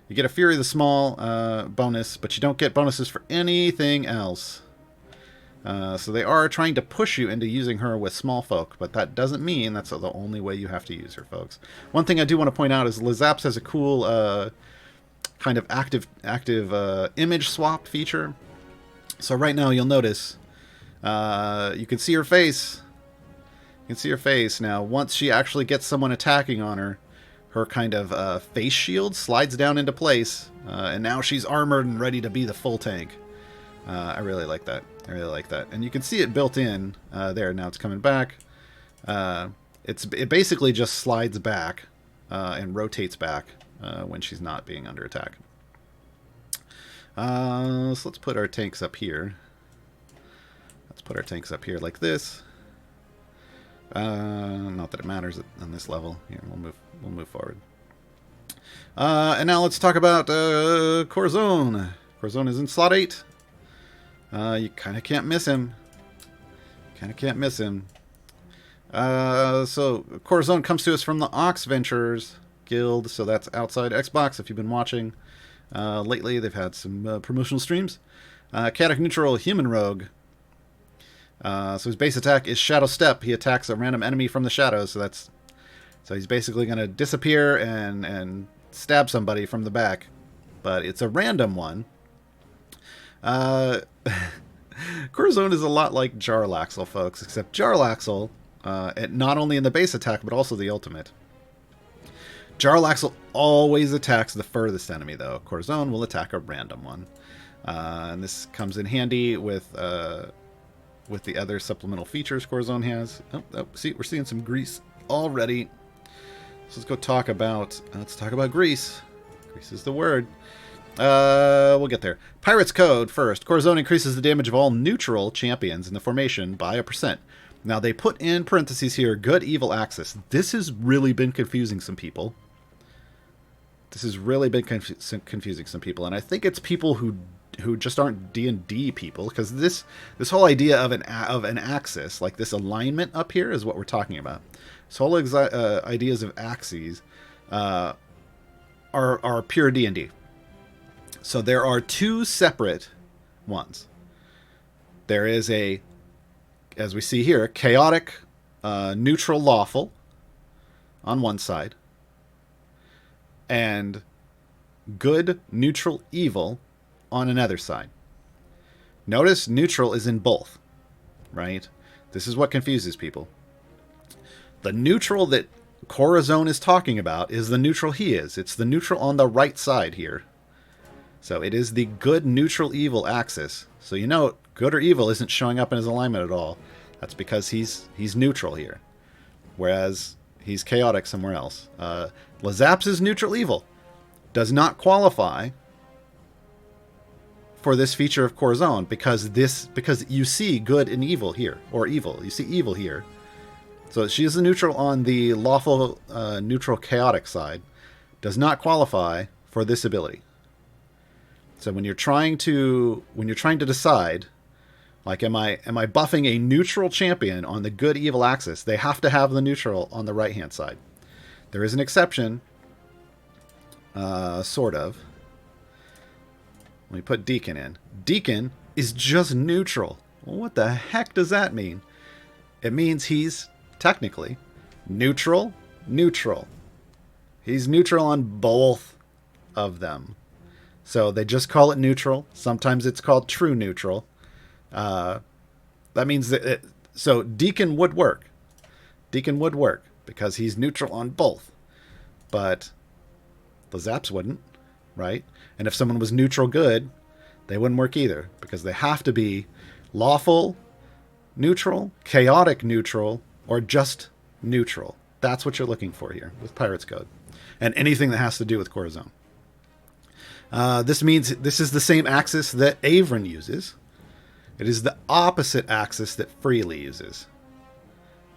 You get a Fury the Small bonus, but you don't get bonuses for anything else. So they are trying to push you into using her with small folk, but that doesn't mean that's the only way you have to use her, folks. One thing I do want to point out is Lazap's has a cool kind of active image swap feature. So right now you'll notice you can see her face. You can see her face. Now, once she actually gets someone attacking on her, her kind of face shield slides down into place, and now she's armored and ready to be the full tank. I really like that. I really like that. And you can see it built in there. Now it's coming back. It basically just slides back and rotates back when she's not being under attack. So let's put our tanks up here. Let's put our tanks up here like this. Not that it matters on this level. Here, we'll move forward. And now let's talk about Corzone. Corzone is in slot 8. You kind of can't miss him. So Corzone comes to us from the Ox Ventures Guild. So that's outside Xbox. If you've been watching lately, they've had some promotional streams. Chaotic Neutral Human Rogue. So his base attack is Shadow Step. He attacks a random enemy from the shadows. So that's So he's basically going to disappear and stab somebody from the back. But it's a random one. Corzone is a lot like Jarlaxle, folks, except Jarlaxle, not only in the base attack, but also the ultimate. Jarlaxle always attacks the furthest enemy, though. Corzone will attack a random one. And this comes in handy with the other supplemental features Corzone has. Oh, see, we're seeing some grease already. So let's talk about grease. Grease is the word. We'll get there. Pirate's Code first. Corzone increases the damage of all neutral champions in the formation by 1%. Now, they put in parentheses here, good, evil axis. This has really been confusing some people. And I think it's people who just aren't D&D people, because this whole idea of an axis, like this alignment up here, is what we're talking about. This whole ideas of axes are pure D&D. So there are two separate ones. There is as we see here, chaotic, neutral, lawful on one side, and good, neutral, evil on another side. Notice neutral is in both, right? This is what confuses people. The neutral that Corzone is talking about is the neutral he is. It's the neutral on the right side here. So it is the good, neutral, evil axis. So you know, good or evil isn't showing up in his alignment at all. That's because he's neutral here, whereas he's chaotic somewhere else. Lazaps is neutral evil. Does not qualify for this feature of Corzone because you see good and evil here, or evil. You see evil here. So she is a neutral on the lawful, neutral, chaotic side. Does not qualify for this ability. So when you're trying to decide, like, am I buffing a neutral champion on the good evil axis? They have to have the neutral on the right hand side. There is an exception, sort of. Let me put Deacon in. Deacon is just neutral. Well, what the heck does that mean? It means he's technically neutral. He's neutral on both of them. So they just call it neutral. Sometimes it's called true neutral. That means that so Deacon would work. Deacon would work because he's neutral on both. But the Zaps wouldn't, right? And if someone was neutral good, they wouldn't work either because they have to be lawful neutral, chaotic neutral, or just neutral. That's what you're looking for here with Pirate's Code. And anything that has to do with Corzone. This means this is the same axis that Avon uses. It is the opposite axis that Freely uses.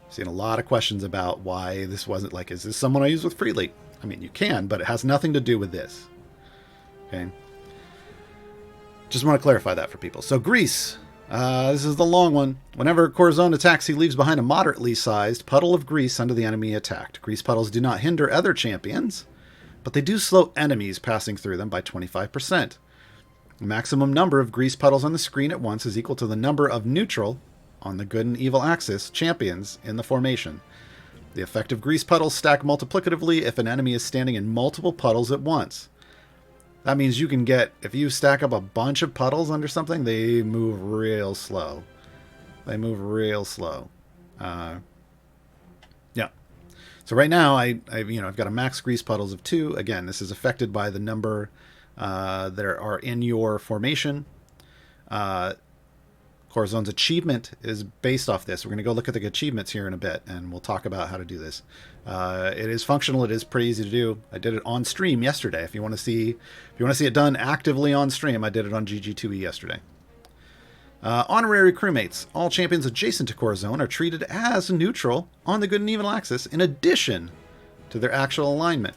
Seen a lot of questions about why this wasn't like, is this someone I use with Freely? I mean, you can, but it has nothing to do with this. Okay. Just want to clarify that for people. So Grease. This is the long one. Whenever Corzone attacks, he leaves behind a moderately sized puddle of grease under the enemy attacked. Grease puddles do not hinder other champions, but they do slow enemies passing through them by 25%. The maximum number of grease puddles on the screen at once is equal to the number of neutral, on the good and evil axis, champions in the formation. The effective grease puddles stack multiplicatively if an enemy is standing in multiple puddles at once. That means you can get, if you stack up a bunch of puddles under something, they move real slow. Yeah. So right now, I've got a max grease puddles of 2. Again, this is affected by the number that are in your formation. Corzone's achievement is based off this. We're going to go look at the achievements here in a bit, and we'll talk about how to do this. It is functional. It is pretty easy to do. I did it on stream yesterday. If you want to see it done actively on stream, I did it on GG2E yesterday. Honorary crewmates. All champions adjacent to Corzone are treated as neutral on the good and evil axis in addition to their actual alignment.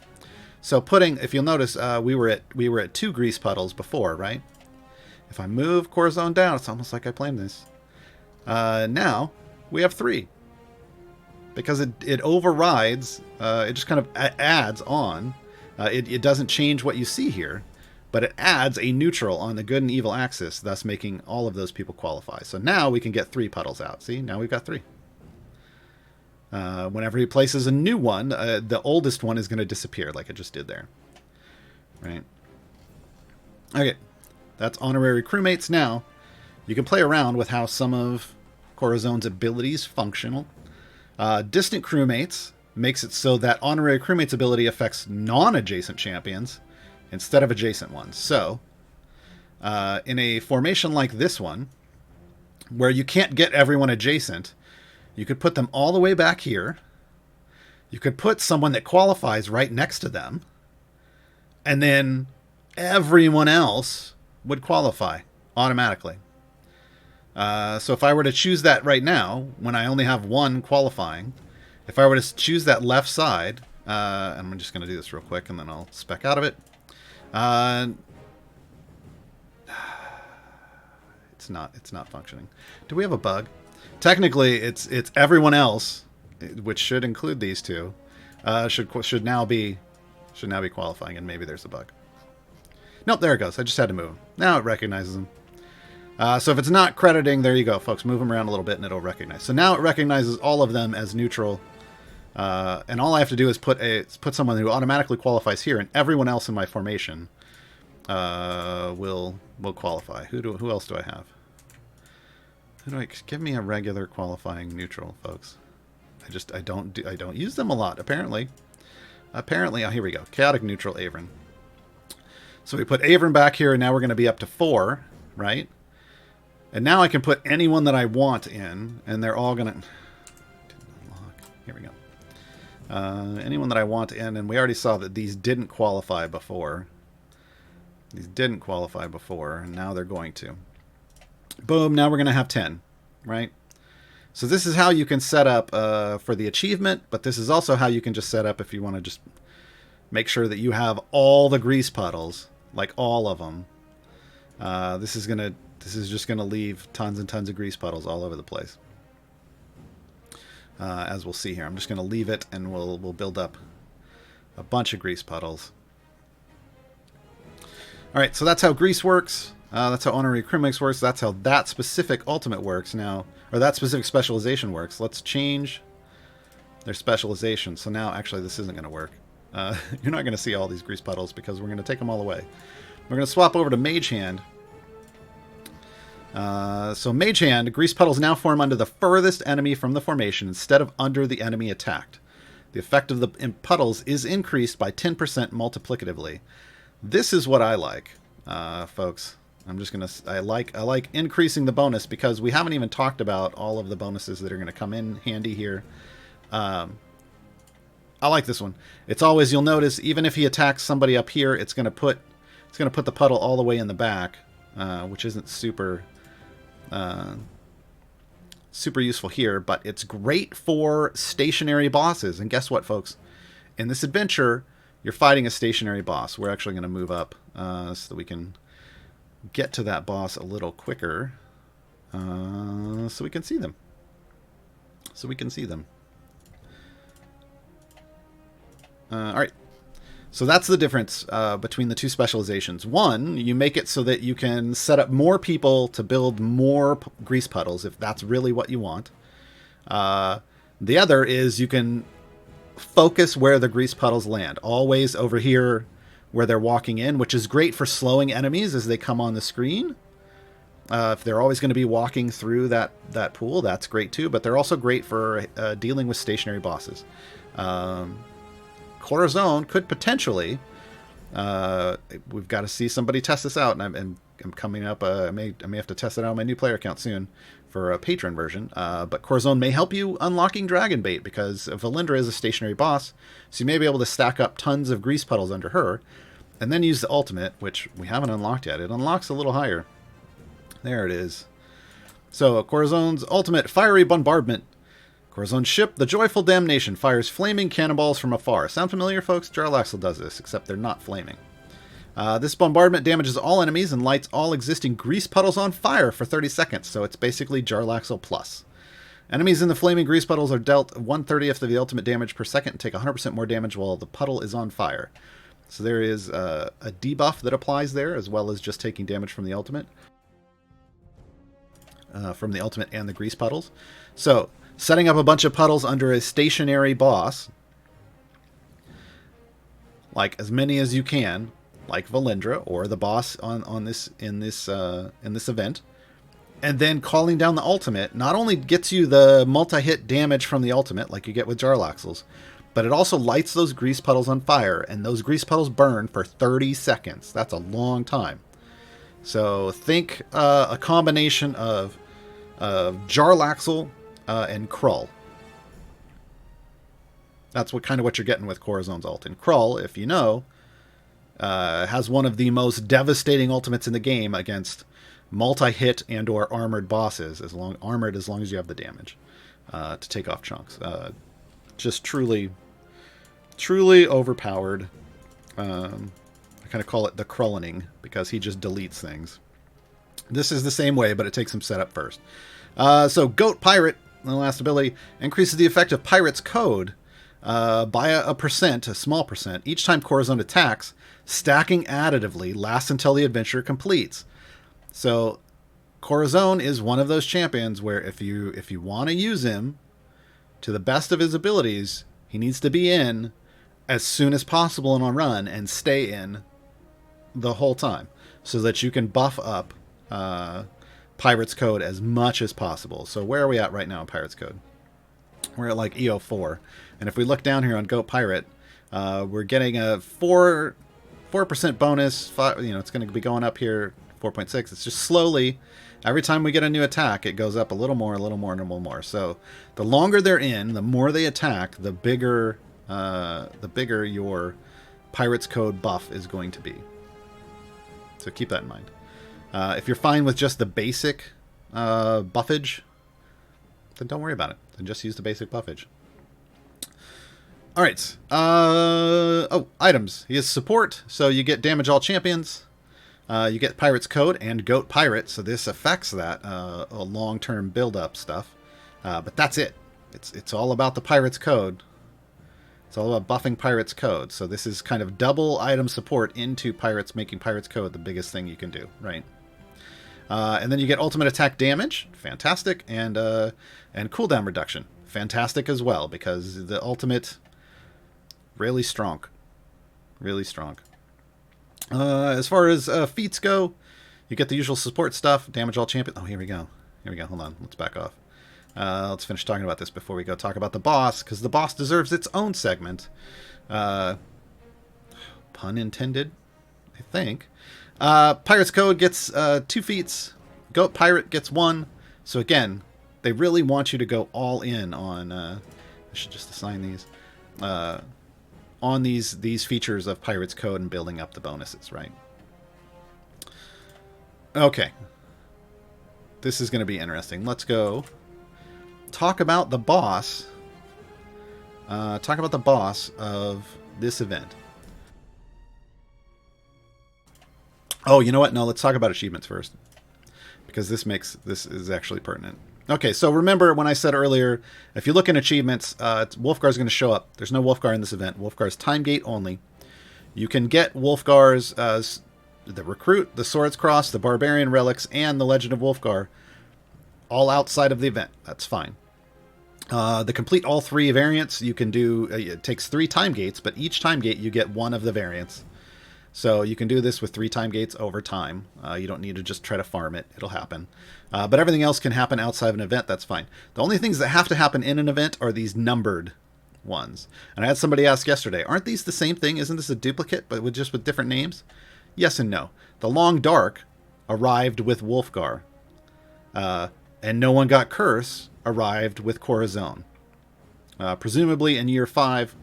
So if you'll notice, we were at 2 grease puddles before, right? If I move Corzone down, it's almost like I planned this. Now we have 3 because it overrides. It just kind of adds on. It doesn't change what you see here, but it adds a neutral on the good and evil axis, thus making all of those people qualify. So now we can get 3 puddles out. See, now we've got 3. Whenever he places a new one, the oldest one is going to disappear, like it just did there. Right? Okay, that's honorary crewmates. Now, you can play around with how some of Corzone's abilities functional. Distant crewmates makes it so that honorary crewmates ability affects non-adjacent champions instead of adjacent ones. So, in a formation like this one, where you can't get everyone adjacent, you could put them all the way back here. You could put someone that qualifies right next to them. And then everyone else would qualify automatically. So if I were to choose that right now, when I only have one qualifying, if I were to choose that left side, and I'm just going to do this real quick and then I'll spec out of it. It's not functioning. Do we have a bug? Technically, it's everyone else, which should include these two, should now be qualifying, and maybe there's a bug. Nope, there it goes. I just had to move them. Now it recognizes them. So if it's not crediting, there you go, folks. Move them around a little bit, and it'll recognize. So now it recognizes all of them as neutral, and all I have to do is put someone who automatically qualifies here, and everyone else in my formation will qualify. Who else do I have? Give me a regular qualifying neutral, folks. I don't use them a lot, apparently. Oh, here we go. Chaotic neutral Avon. So we put Avon back here, and now we're going to be up to 4, right? And now I can put anyone that I want in, and they're all going to... Here we go. Anyone that I want in, and we already saw that these didn't qualify before. These didn't qualify before, and now they're going to. Boom, now we're going to have 10, right? So this is how you can set up for the achievement, but this is also how you can just set up if you want to just make sure that you have all the grease puddles, like all of them. This is just going to leave tons and tons of grease puddles all over the place. As we'll see here. I'm just going to leave it, and we'll build up a bunch of grease puddles. All right, so that's how grease works. That's how honorary crewmates works. That's how that specific ultimate works now, or that specific specialization works. Let's change their specialization. So now, actually, this isn't going to work. You're not going to see all these grease puddles because we're going to take them all away. We're going to swap over to Mage Hand. So Mage Hand, grease puddles now form under the furthest enemy from the formation instead of under the enemy attacked. The effect of the puddles is increased by 10% multiplicatively. This is what I like, folks. I like increasing the bonus because we haven't even talked about all of the bonuses that are going to come in handy here. I like this one. It's always, you'll notice, even if he attacks somebody up here, it's going to put the puddle all the way in the back, which isn't super useful here, but it's great for stationary bosses. And guess what, folks? In this adventure, you're fighting a stationary boss. We're actually going to move up so that we can get to that boss a little quicker, so we can see them. All right. So that's the difference between the two specializations. One, you make it so that you can set up more people to build more grease puddles if that's really what you want. The other is you can focus where the grease puddles land. Always over here where they're walking in, which is great for slowing enemies as they come on the screen. If they're always going to be walking through that pool, that's great too. But they're also great for dealing with stationary bosses. Corzone could potentially... we've got to see somebody test this out, and I'm coming up... I may have to test it out on my new player account soon for a patron version. But Corzone may help you unlocking Dragon Bait, because Valindra is a stationary boss, so you may be able to stack up tons of grease puddles under her, and then use the ultimate, which we haven't unlocked yet. It unlocks a little higher. There it is. So, Corzone's ultimate, Fiery Bombardment. Corzone's ship, the Joyful Damnation, fires flaming cannonballs from afar. Sound familiar, folks? Jarlaxle does this, except they're not flaming. This bombardment damages all enemies and lights all existing grease puddles on fire for 30 seconds, so it's basically Jarlaxle plus. Enemies in the flaming grease puddles are dealt 1/30th of the ultimate damage per second and take 100% more damage while the puddle is on fire. So there is a debuff that applies there, as well as just taking damage from the ultimate. And the grease puddles. So setting up a bunch of puddles under a stationary boss, like as many as you can, like Valindra or the boss on this in this event, and then calling down the ultimate not only gets you the multi-hit damage from the ultimate like you get with Jarlaxles, but it also lights those grease puddles on fire, and those grease puddles burn for 30 seconds. That's a long time. So think a combination of Jarlaxle and Krull. That's what you're getting with Corzone's ult. And Krull, if you know, has one of the most devastating ultimates in the game against multi-hit and or armored bosses, as long as you have the damage to take off chunks. Just truly overpowered. I kind of call it the Krullening because he just deletes things. This is the same way, but it takes some setup first. So Goat Pirate, the last ability, increases the effect of Pirate's Code by a small percent, each time Corzone attacks, stacking additively, lasts until the adventure completes. So Corzone is one of those champions where if you want to use him to the best of his abilities, he needs to be in as soon as possible on a run and stay in the whole time so that you can buff up Pirate's Code as much as possible. So where are we at right now in Pirate's Code? We're at like EO4. And if we look down here on Goat Pirate, we're getting a 4% bonus. It's going to be going up here, 4.6. It's just slowly. Every time we get a new attack, it goes up a little more, and a little more. So the longer they're in, the more they attack, the bigger your Pirate's Code buff is going to be. So keep that in mind. If you're fine with just the basic buffage, then don't worry about it. Then just use the basic buffage. All right. Items. He has support, so you get damage all champions. You get Pirate's Code and Goat Pirate, so this affects that long-term build-up stuff. But that's it. It's all about the Pirate's Code. It's all about buffing Pirate's Code. So this is kind of double item support into Pirates, making Pirate's Code the biggest thing you can do, right? And then you get ultimate attack damage, fantastic, and cooldown reduction, fantastic as well, because the ultimate, really strong. As far as feats go, you get the usual support stuff, damage all champion. Oh, here we go. Hold on, let's back off. Let's finish talking about this before we go talk about the boss, because the boss deserves its own segment. Pun intended, I think. Pirate's Code gets 2 feats. Goat Pirate gets 1. So again, they really want you to go all in on... I should just assign these. On these features of Pirate's Code and building up the bonuses, right? Okay. This is going to be interesting. Let's go talk about the boss. Talk about the boss of this event. Oh, you know what? No, let's talk about achievements first, because this is actually pertinent. Okay, so remember when I said earlier, if you look in achievements, Wolfgar's going to show up. There's no Wolfgar in this event. Wolfgar's time gate only. You can get Wolfgar's the Recruit, the Swords Cross, the Barbarian Relics, and the Legend of Wolfgar, all outside of the event. That's fine. The complete all 3 variants you can do. It takes 3 time gates, but each time gate you get 1 of the variants. So you can do this with 3 time gates over time. You don't need to just try to farm it. It'll happen. But everything else can happen outside of an event. That's fine. The only things that have to happen in an event are these numbered ones. And I had somebody ask yesterday, aren't these the same thing? Isn't this a duplicate, but with different names? Yes and no. The Long Dark arrived with Wolfgar. And No One Got Curse arrived with Corzone. Presumably in year 5,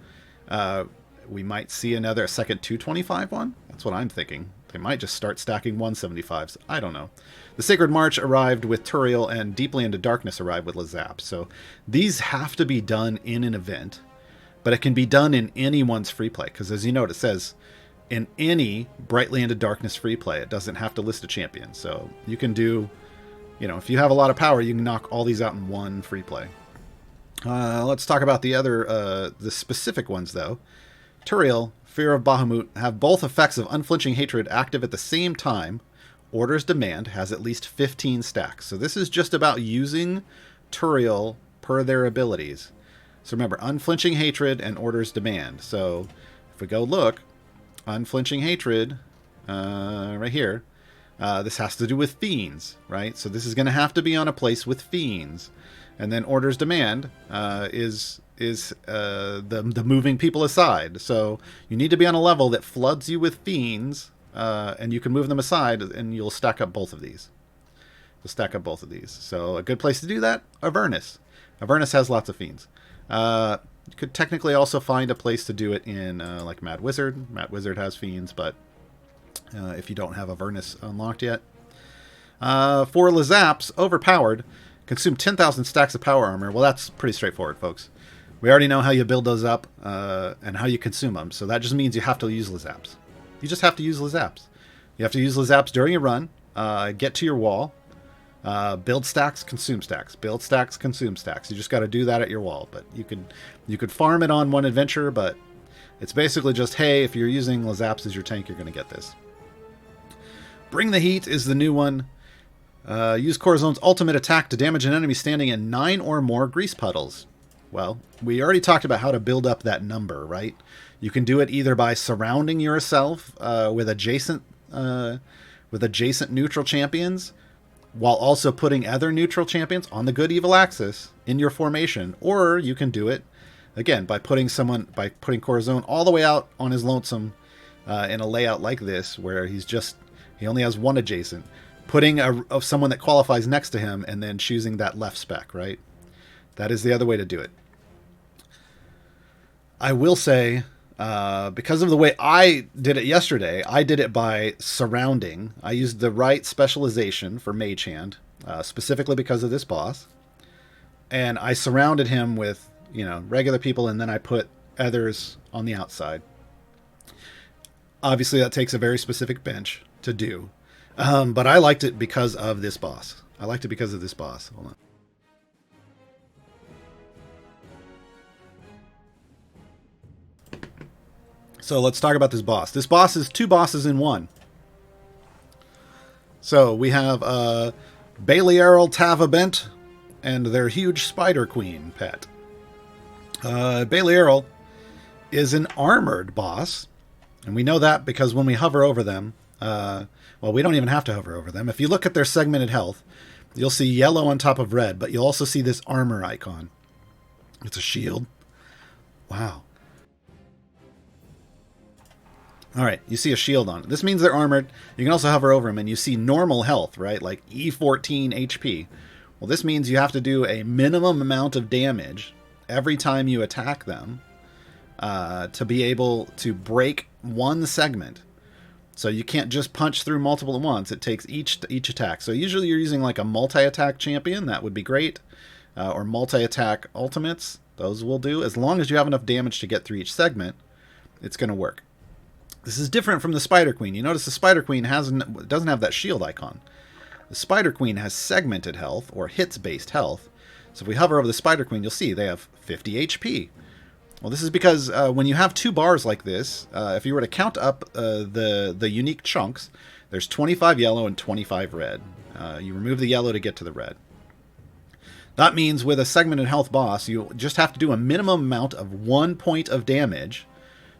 we might see a second 225 one. That's what I'm thinking. They might just start stacking 175s. I don't know. The Sacred March arrived with Turiel, and Deeply Into Darkness arrived with Lazap. So these have to be done in an event, but it can be done in anyone's free play, because as you note, it says in any Brightly Into Darkness free play. It doesn't have to list a champion. So you can do, if you have a lot of power, you can knock all these out in one free play. Let's talk about the specific ones, though. Turiel, Fear of Bahamut have both effects of Unflinching Hatred active at the same time. Order's Demand has at least 15 stacks. So this is just about using Turiel per their abilities. So remember, Unflinching Hatred and Order's Demand. So if we go look, Unflinching Hatred, right here, this has to do with Fiends, right? So this is going to have to be on a place with Fiends. And then Order's Demand is the moving people aside. So you need to be on a level that floods you with Fiends, and you can move them aside, and you'll stack up both of these. You'll stack up both of these. So a good place to do that, Avernus. Avernus has lots of Fiends. You could technically also find a place to do it in like Mad Wizard. Mad Wizard has Fiends, but if you don't have Avernus unlocked yet. For Lazaps, Overpowered, consume 10,000 stacks of power armor. Well, that's pretty straightforward, folks. We already know how you build those up and how you consume them. So that just means you have to use Lazaps. You just have to use Lazaps. You have to use Lazaps during your run, get to your wall, build stacks, consume stacks. Build stacks, consume stacks. You just got to do that at your wall. But you could farm it on one adventure, but it's basically just, hey, if you're using Lazaps as your tank, you're going to get this. Bring the Heat is the new one. Use Corzone's ultimate attack to damage an enemy standing in 9 or more grease puddles. Well, we already talked about how to build up that number, right? You can do it either by surrounding yourself with adjacent neutral champions, while also putting other neutral champions on the good evil axis in your formation, or you can do it again by putting Corzone all the way out on his lonesome in a layout like this, where he only has one adjacent, putting someone that qualifies next to him, and then choosing that left spec, right? That is the other way to do it. I will say, because of the way I did it yesterday, I did it by surrounding. I used the right specialization for Mage Hand, specifically because of this boss. And I surrounded him with, regular people, and then I put others on the outside. Obviously, that takes a very specific bench to do. But I liked it because of this boss. Hold on. So let's talk about this boss. This boss is 2 bosses in one. So we have Beliaral Tavabent and their huge Spider Queen pet. Beliaral is an armored boss, and we know that because when we hover over them, we don't even have to hover over them. If you look at their segmented health, you'll see yellow on top of red, but you'll also see this armor icon. It's a shield. Wow. All right, you see a shield on it. This means they're armored. You can also hover over them, and you see normal health, right? Like E14 HP. Well, this means you have to do a minimum amount of damage every time you attack them to be able to break one segment. So you can't just punch through multiple at once. It takes each attack. So usually you're using like a multi-attack champion. That would be great. Or multi-attack ultimates. Those will do. As long as you have enough damage to get through each segment, it's going to work. This is different from the Spider Queen. You notice the Spider Queen doesn't have that shield icon. The Spider Queen has segmented health, or hits-based health. So if we hover over the Spider Queen, you'll see they have 50 HP. Well, this is because when you have 2 bars like this, if you were to count up the unique chunks, there's 25 yellow and 25 red. You remove the yellow to get to the red. That means with a segmented health boss, you just have to do a minimum amount of 1 point of damage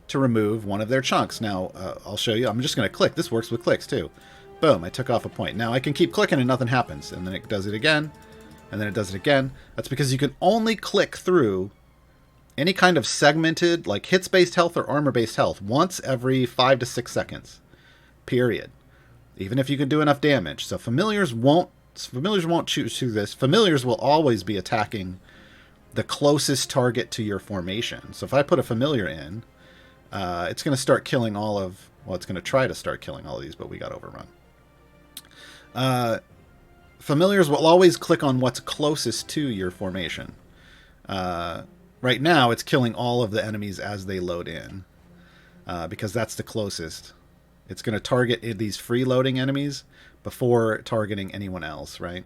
to remove one of their chunks. Now, I'll show you. I'm just going to click. This works with clicks, too. Boom, I took off a point. Now, I can keep clicking and nothing happens. And then it does it again. And then it does it again. That's because you can only click through any kind of segmented, like hits-based health or armor-based health, once every 5 to 6 seconds. Period. Even if you can do enough damage. So familiars won't choose this. Familiars will always be attacking the closest target to your formation. So if I put a familiar in, it's going to start killing it's going to try to start killing all of these, but we got overrun. Familiars will always click on what's closest to your formation. Right now, it's killing all of the enemies as they load in, because that's the closest. It's going to target these free-loading enemies before targeting anyone else, right?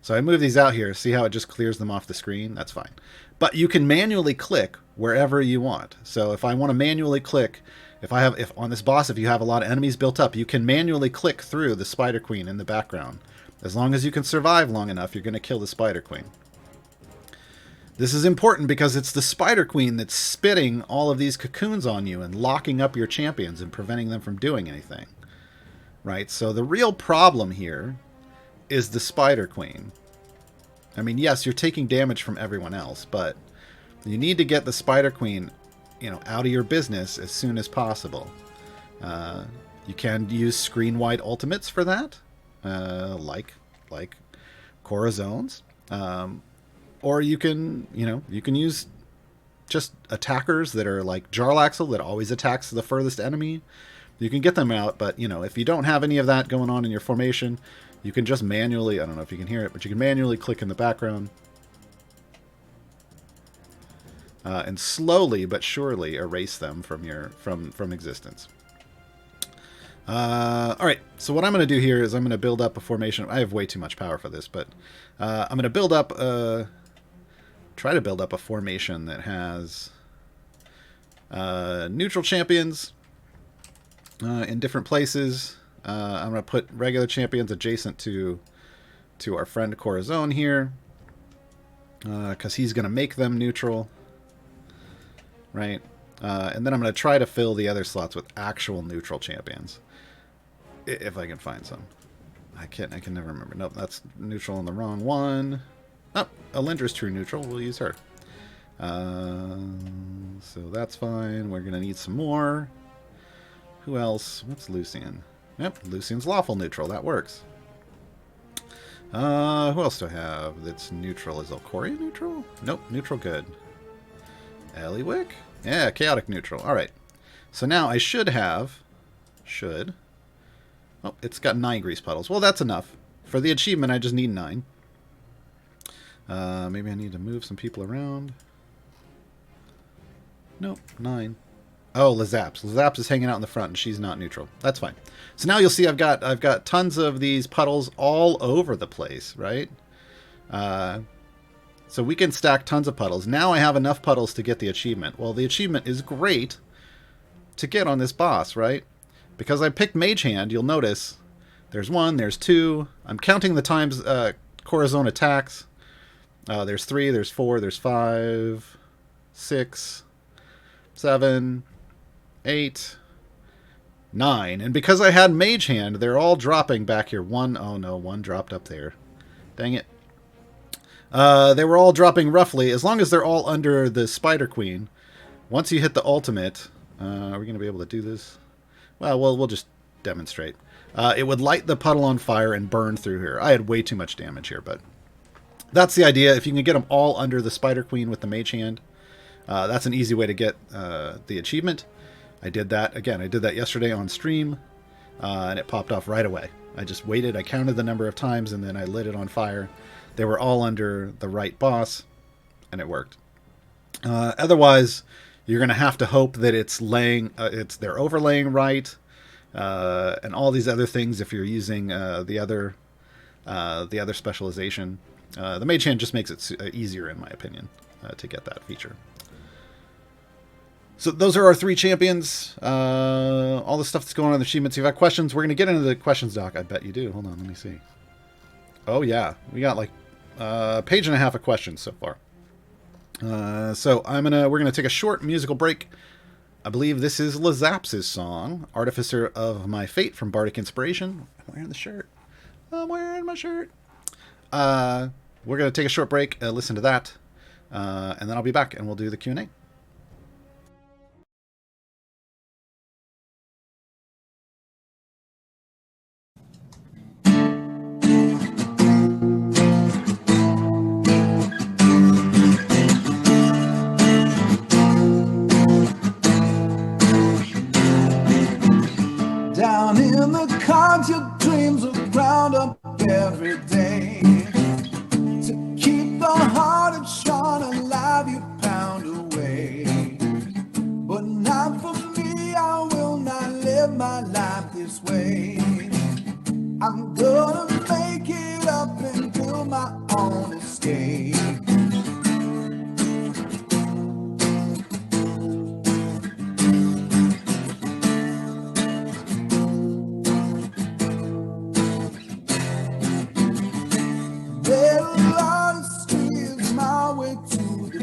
So I move these out here. See how it just clears them off the screen? That's fine. But you can manually click wherever you want. So if I want to manually click, if on this boss, if you have a lot of enemies built up, you can manually click through the Spider Queen in the background. As long as you can survive long enough, you're going to kill the Spider Queen. This is important because it's the Spider Queen that's spitting all of these cocoons on you and locking up your champions and preventing them from doing anything. Right? So the real problem here is the Spider Queen. I mean, yes, you're taking damage from everyone else, but you need to get the Spider Queen, out of your business as soon as possible. You can use screen-wide ultimates for that, like Corzone's. Or you can use just attackers that are like Jarlaxle that always attacks the furthest enemy. You can get them out, but, if you don't have any of that going on in your formation, you can just manually, I don't know if you can hear it, but you can manually click in the background and slowly but surely erase them from existence. All right, so what I'm going to do here is I'm going to build up a formation. I have way too much power for this, but I'm going to build up, try to build up a formation that has neutral champions in different places. I'm going to put regular champions adjacent to our friend Corzone here, because he's going to make them neutral, right? And then I'm going to try to fill the other slots with actual neutral champions, if I can find some. I can never remember. Nope, that's neutral on the wrong one. Oh, Alindra's true neutral. We'll use her. So that's fine. We're going to need some more. Who else? What's Lucian? Yep, Lucian's lawful neutral. That works. Who else do I have that's neutral? Is Elcoria neutral? Nope, neutral good. Eliwick? Yeah, chaotic neutral. Alright. So now I should have... Oh, it's got 9 grease puddles. Well, that's enough. For the achievement, I just need 9. Maybe I need to move some people around. Nope, 9. Oh, Lazaps. Lazaps is hanging out in the front, and she's not neutral. That's fine. So now you'll see I've got tons of these puddles all over the place, right? So we can stack tons of puddles. Now I have enough puddles to get the achievement. Well, the achievement is great to get on this boss, right? Because I picked Mage Hand, you'll notice there's 1, there's 2. I'm counting the times Corzone attacks. There's 3, there's 4, there's 5, 6, 7, 8, 9. And because I had Mage Hand, they're all dropping back here. 1, oh no, 1 dropped up there. Dang it. They were all dropping roughly, as long as they're all under the Spider Queen. Once you hit the ultimate, are we going to be able to do this? Well, we'll just demonstrate. It would light the puddle on fire and burn through here. I had way too much damage here, but that's the idea. If you can get them all under the Spider Queen with the Mage Hand, that's an easy way to get the achievement. I did that. Again, I did that yesterday on stream, and it popped off right away. I just waited. I counted the number of times, and then I lit it on fire. They were all under the right boss, and it worked. Otherwise, you're going to have to hope that they're overlaying right, and all these other things if you're using the other specialization. The Mage Hand just makes it easier, in my opinion, to get that feature. So those are our 3 champions. All the stuff that's going on in the achievements. If you have questions, we're going to get into the questions doc. I bet you do. Hold on, let me see. Oh, yeah. We got like a page and a half of questions so far. So we're going to take a short musical break. I believe this is Lazaps' song, Artificer of My Fate from Bardic Inspiration. I'm wearing the shirt. I'm wearing my shirt. We're going to take a short break, listen to that, and then I'll be back and we'll do the Q&A. Down in the cards, your dreams are ground up every day. To keep the heart of Sean alive, you pound away. But not for me, I will not live my life this way. I'm gonna make it up and build my own escape. There are a lot of streets my way to the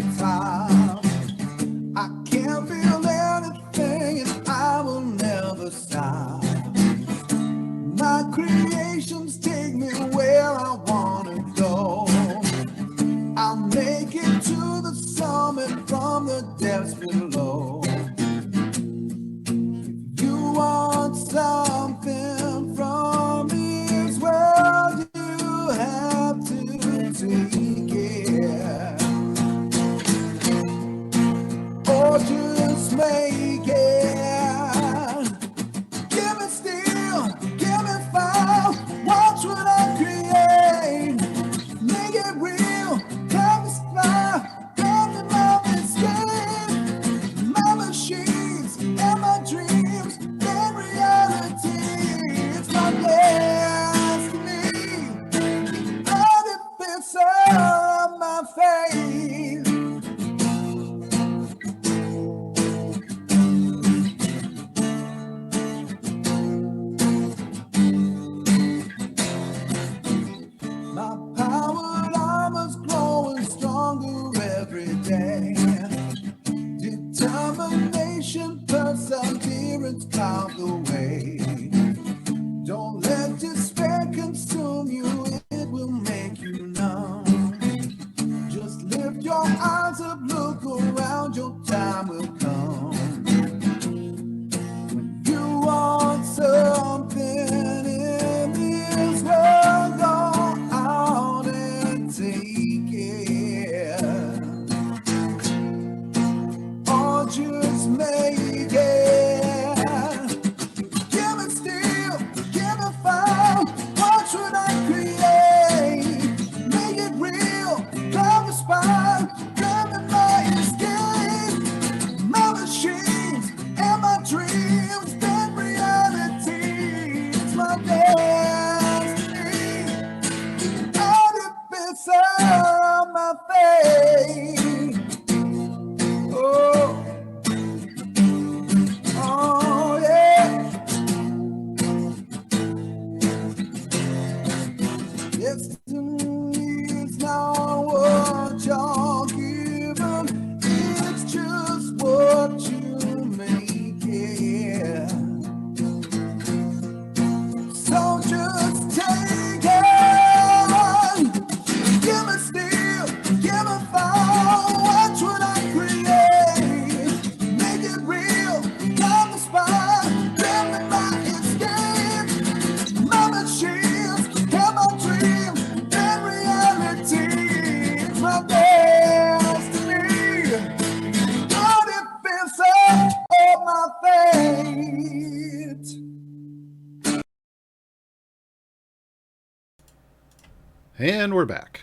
And we're back.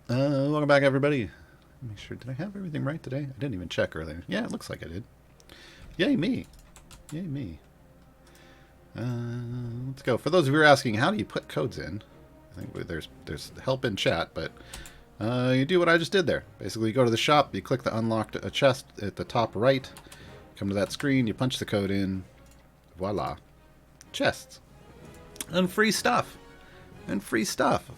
Welcome back, everybody. Make sure, did I have everything right today? I didn't even check earlier. Yeah, it looks like I did. Yay me. Yay me. Let's go. For those of you who are asking, how do you put codes in? I think there's help in chat, but you do what I just did there. Basically, you go to the shop, you click the unlocked chest at the top right, come to that screen, you punch the code in, voila. Chests. And free stuff. And free stuff.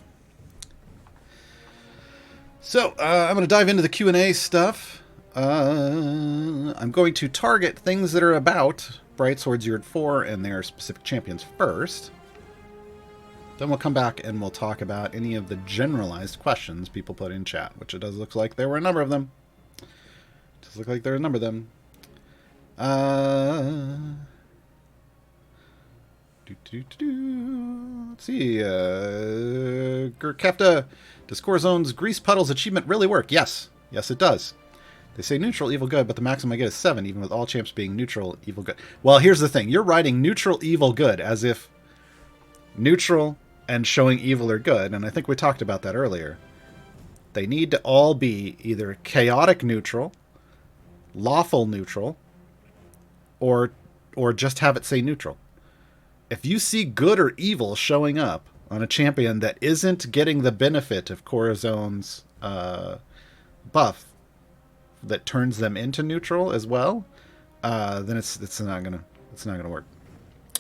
So, I'm going to dive into the Q&A stuff. I'm going to target things that are about Brightswords Year 4 and their specific champions first. Then we'll come back and we'll talk about any of the generalized questions people put in chat, which it does look like there were a number of them. It does look like there are a number of them. Let's see. Gerkefta, does Corzone's Grease Puddles achievement really work? Yes. Yes, it does. They say neutral, evil, good, but the maximum I get is 7, even with all champs being neutral, evil, good. Well, here's the thing. You're writing neutral, evil, good, as if neutral and showing evil are good, and I think we talked about that earlier. They need to all be either chaotic neutral, lawful neutral, or just have it say neutral. If you see good or evil showing up on a champion that isn't getting the benefit of Corzone's buff that turns them into neutral as well, then it's not gonna work.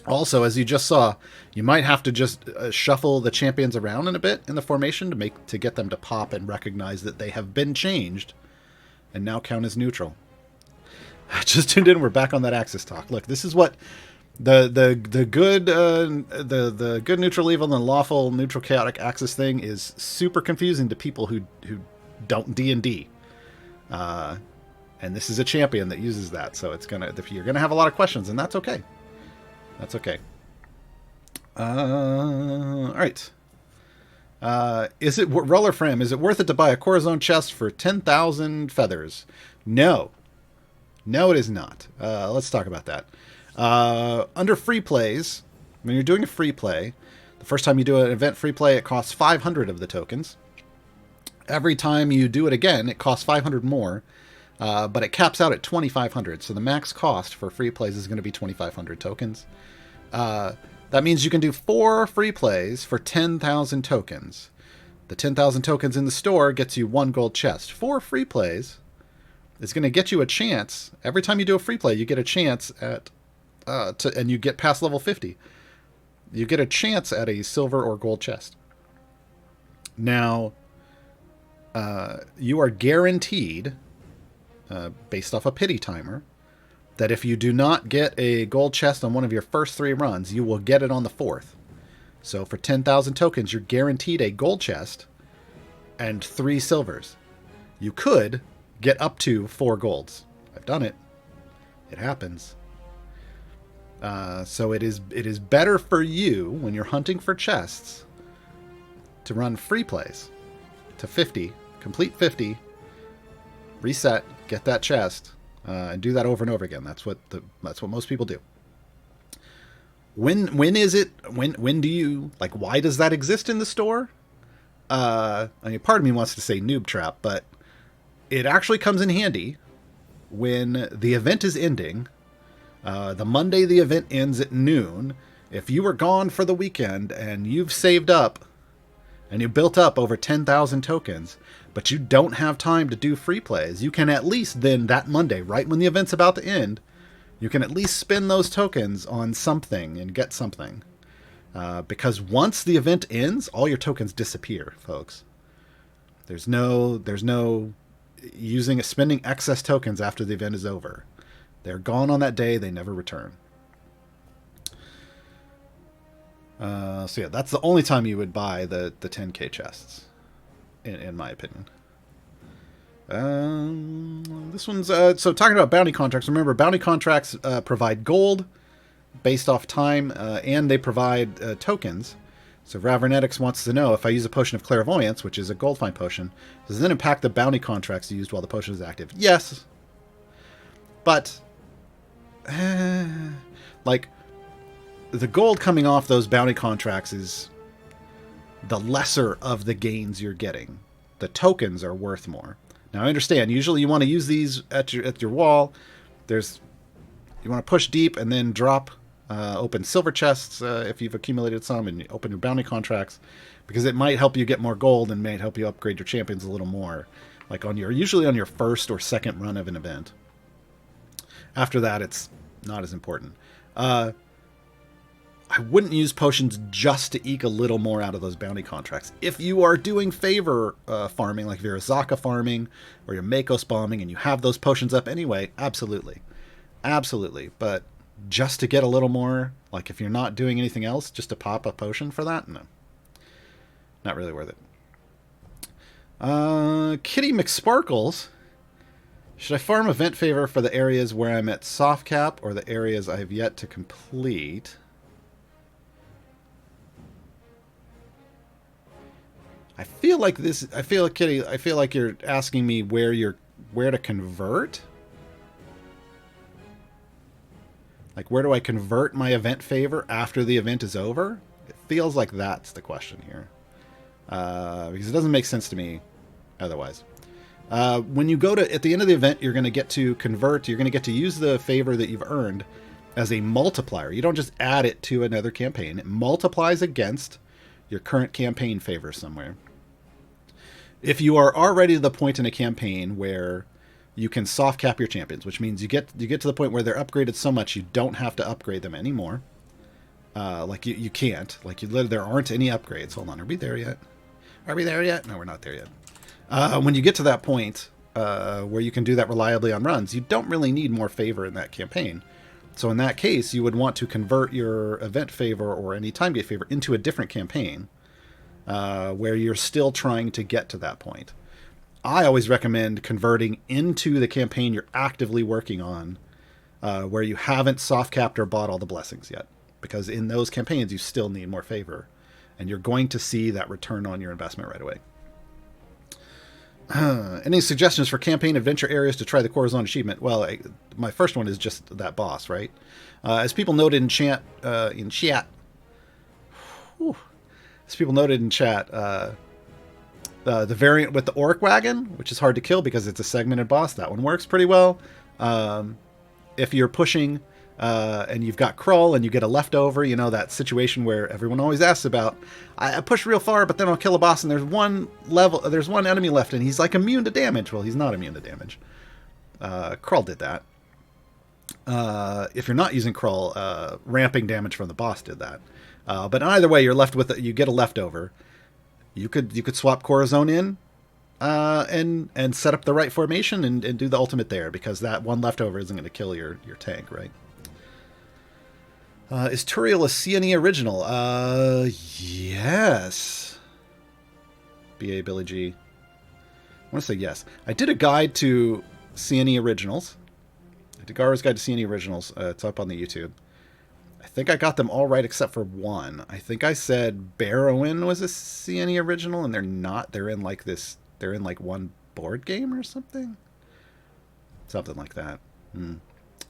Also, as you just saw, you might have to just shuffle the champions around in a bit in the formation to get them to pop and recognize that they have been changed and now count as neutral. I just tuned in. We're back on that Axis talk. Look, this is what the good the good neutral evil and lawful neutral chaotic Axis thing is super confusing to people who don't D&D. And this is a champion that uses that, so you're gonna have a lot of questions, and that's okay. That's okay. All right. Is it Roller Frame? Is it worth it to buy a Corzone chest for 10,000 feathers? No. No, it is not. Let's talk about that. Under free plays, when you're doing a free play, the first time you do an event free play, it costs 500 of the tokens. Every time you do it again, it costs 500 more, but it caps out at 2,500. So the max cost for free plays is going to be 2,500 tokens. That means you can do 4 free plays for 10,000 tokens. The 10,000 tokens in the store gets you 1 gold chest. 4 free plays is going to get you a chance. Every time you do a free play, you get a chance at and you get past level 50. You get a chance at a silver or gold chest. Now, you are guaranteed, based off a pity timer, that if you do not get a gold chest on one of your first 3 runs, you will get it on the 4th. So for 10,000 tokens, you're guaranteed a gold chest and 3 silvers. You could get up to 4 golds. I've done it. It happens. So it is better for you when you're hunting for chests to run free plays to 50, complete 50, reset, get that chest, and do that over and over again. That's what most people do. When do you, like, why does that exist in the store? I mean, part of me wants to say noob trap, but it actually comes in handy when the event is ending. The Monday the event ends at noon. If you were gone for the weekend and you've saved up and you built up over 10,000 tokens, but you don't have time to do free plays, you can at least then that Monday, right when the event's about to end, you can at least spend those tokens on something and get something. Because once the event ends, all your tokens disappear, folks. There's no spending excess tokens after the event is over. They're gone on that day. They never return. So yeah, that's the only time you would buy the 10k chests, in my opinion. This one's so talking about bounty contracts. Remember, bounty contracts provide gold based off time, and they provide tokens. So Ravernetics wants to know, if I use a potion of Clairvoyance, which is a gold fine potion, does it then impact the bounty contracts used while the potion is active? Yes, but like, the gold coming off those bounty contracts the lesser of the gains you're getting. The tokens are worth more. Now I understand, usually you want to use these at your wall. You want to push deep and then drop open silver chests if you've accumulated some, and open your bounty contracts, because it might help you get more gold and might help you upgrade your champions a little more, like usually on your first or second run of an event. After that, it's not as important. I wouldn't use potions just to eke a little more out of those bounty contracts. If you are doing favor farming, like if you're Zaka farming or you're Makos bombing and you have those potions up anyway, absolutely. Absolutely. But just to get a little more, like if you're not doing anything else, just to pop a potion for that? No. Not really worth it. Kitty McSparkles. Should I farm event favor for the areas where I'm at soft cap or the areas I have yet to complete? I feel like Kitty, I feel like you're asking me where to convert. Like, where do I convert my event favor after the event is over? It feels like that's the question here. Because it doesn't make sense to me otherwise. When you go at the end of the event, you're going to get to convert, you're going to get to use the favor that you've earned as a multiplier. You don't just add it to another campaign. It multiplies against your current campaign favor somewhere. If you are already to the point in a campaign where you can soft cap your champions, which means you get to the point where they're upgraded so much you don't have to upgrade them anymore. Like you can't. Like there aren't any upgrades. Hold on, are we there yet? Are we there yet? No, we're not there yet. When you get to that point where you can do that reliably on runs, you don't really need more favor in that campaign. So in that case, you would want to convert your event favor or any time gate favor into a different campaign where you're still trying to get to that point. I always recommend converting into the campaign you're actively working on, where you haven't soft capped or bought all the blessings yet. Because in those campaigns, you still need more favor. And you're going to see that return on your investment right away. Any suggestions for campaign adventure areas to try the Corzone achievement? Well, my first one is just that boss, right? As people noted in chat, the variant with the Orc Wagon, which is hard to kill because it's a segmented boss, that one works pretty well. If you're pushing and you've got Krull and you get a leftover, you know, that situation where everyone always asks about, I push real far, but then I'll kill a boss and there's one enemy left and he's like immune to damage. Well, he's not immune to damage. Krull did that. If you're not using Krull, ramping damage from the boss did that. But either way, you're left with you get a leftover. You could swap Corzone in and set up the right formation and do the ultimate there, because that one leftover isn't going to kill your tank, right? Is Turiel a CNE original? Yes. B.A. Billy G. I want to say yes. I did a guide to CNE originals. I did Gaarawarr's Guide to CNE originals. It's up on the YouTube. I think I got them all right except for one. I think I said Barrowin was a CNE original, and they're not. They're in like one board game or something. Something like that.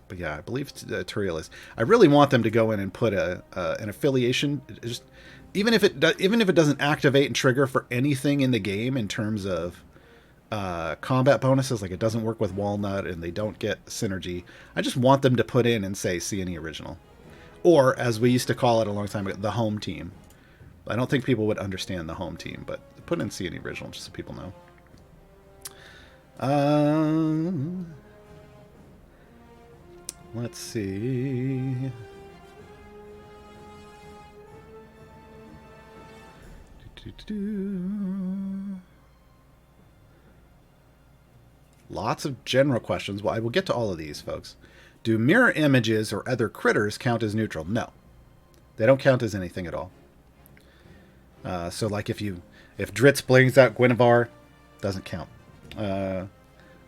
But yeah, I believe Turiel is. I really want them to go in and put an affiliation. Just even if it doesn't activate and trigger for anything in the game in terms of combat bonuses, like it doesn't work with Walnut and they don't get synergy. I just want them to put in and say CNE original. Or, as we used to call it a long time ago, the home team. I don't think people would understand the home team, but put in CNE original just so people know. Let's see. Lots of general questions. Well, I will get to all of these, folks. Do mirror images or other critters count as neutral? No. They don't count as anything at all. So like if Dritz brings out Guinevere, doesn't count.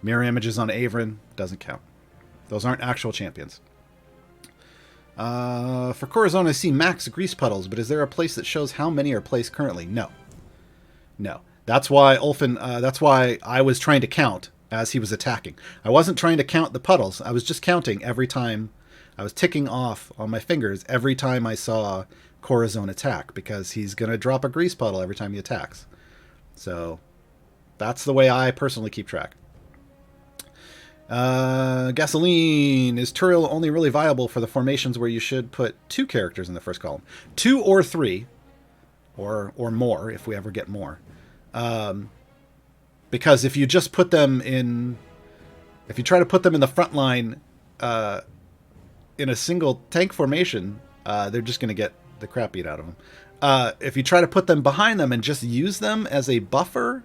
Mirror images on Avon, doesn't count. Those aren't actual champions. For Corzone, I see max grease puddles, but is there a place that shows how many are placed currently? No. No. That's why that's why I was trying to count as he was attacking. I wasn't trying to count the puddles. I was just counting every time. I was ticking off on my fingers every time I saw Corzone attack, because he's going to drop a grease puddle every time he attacks. So that's the way I personally keep track. Gasoline. Is Turiel only really viable for the formations where you should put 2 characters in the first column? 2 or 3, or more if we ever get more. Because if you just put them in, if you try to put them in the front line in a single tank formation, they're just going to get the crap beat out of them. If you try to put them behind them and just use them as a buffer,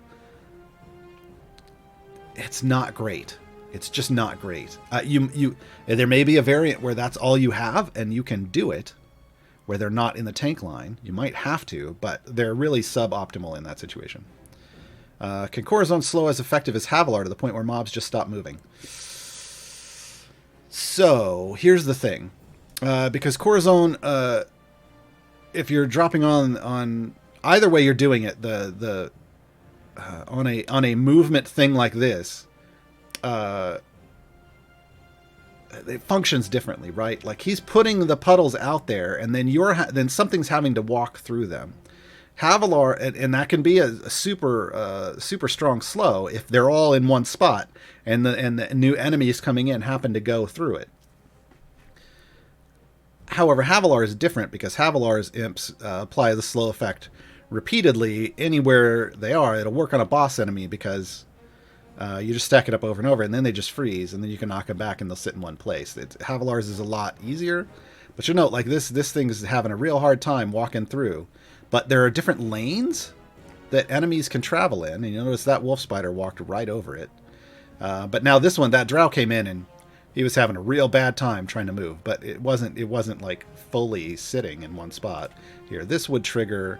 it's not great. It's just not great. There may be a variant where that's all you have and you can do it, where they're not in the tank line. You might have to, but they're really suboptimal in that situation. Can Corzone slow as effective as Havilar to the point where mobs just stop moving? So here's the thing, because Corzone, if you're dropping on either way you're doing it, on a movement thing like this, it functions differently, right? Like he's putting the puddles out there, and then then something's having to walk through them. Havilar, and that can be a super strong slow if they're all in one spot, and the new enemies coming in happen to go through it. However, Havilar is different because Havilar's imps apply the slow effect repeatedly anywhere they are. It'll work on a boss enemy because you just stack it up over and over, and then they just freeze, and then you can knock them back, and they'll sit in one place. Havilar's is a lot easier, but you'll note, like this thing is having a real hard time walking through. But there are different lanes that enemies can travel in, and you'll notice that wolf spider walked right over it. But now this one, that drow came in, and he was having a real bad time trying to move, but it wasn't like fully sitting in one spot. Here, this would trigger.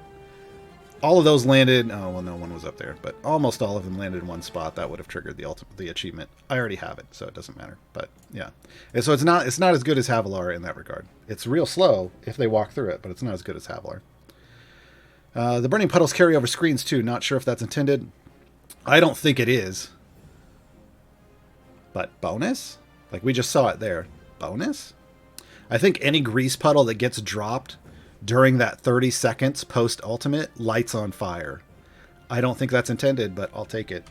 All of those landed. Oh well, no one was up there, but almost all of them landed in one spot. That would have triggered the achievement. I already have it, so it doesn't matter. But yeah, and so it's not as good as Havilar in that regard. It's real slow if they walk through it, but it's not as good as Havilar. The burning puddles carry over screens too. Not sure if that's intended. I don't think it is. But bonus? Like we just saw it there. Bonus? I think any grease puddle that gets dropped during that 30 seconds post-ultimate lights on fire. I don't think that's intended, but I'll take it.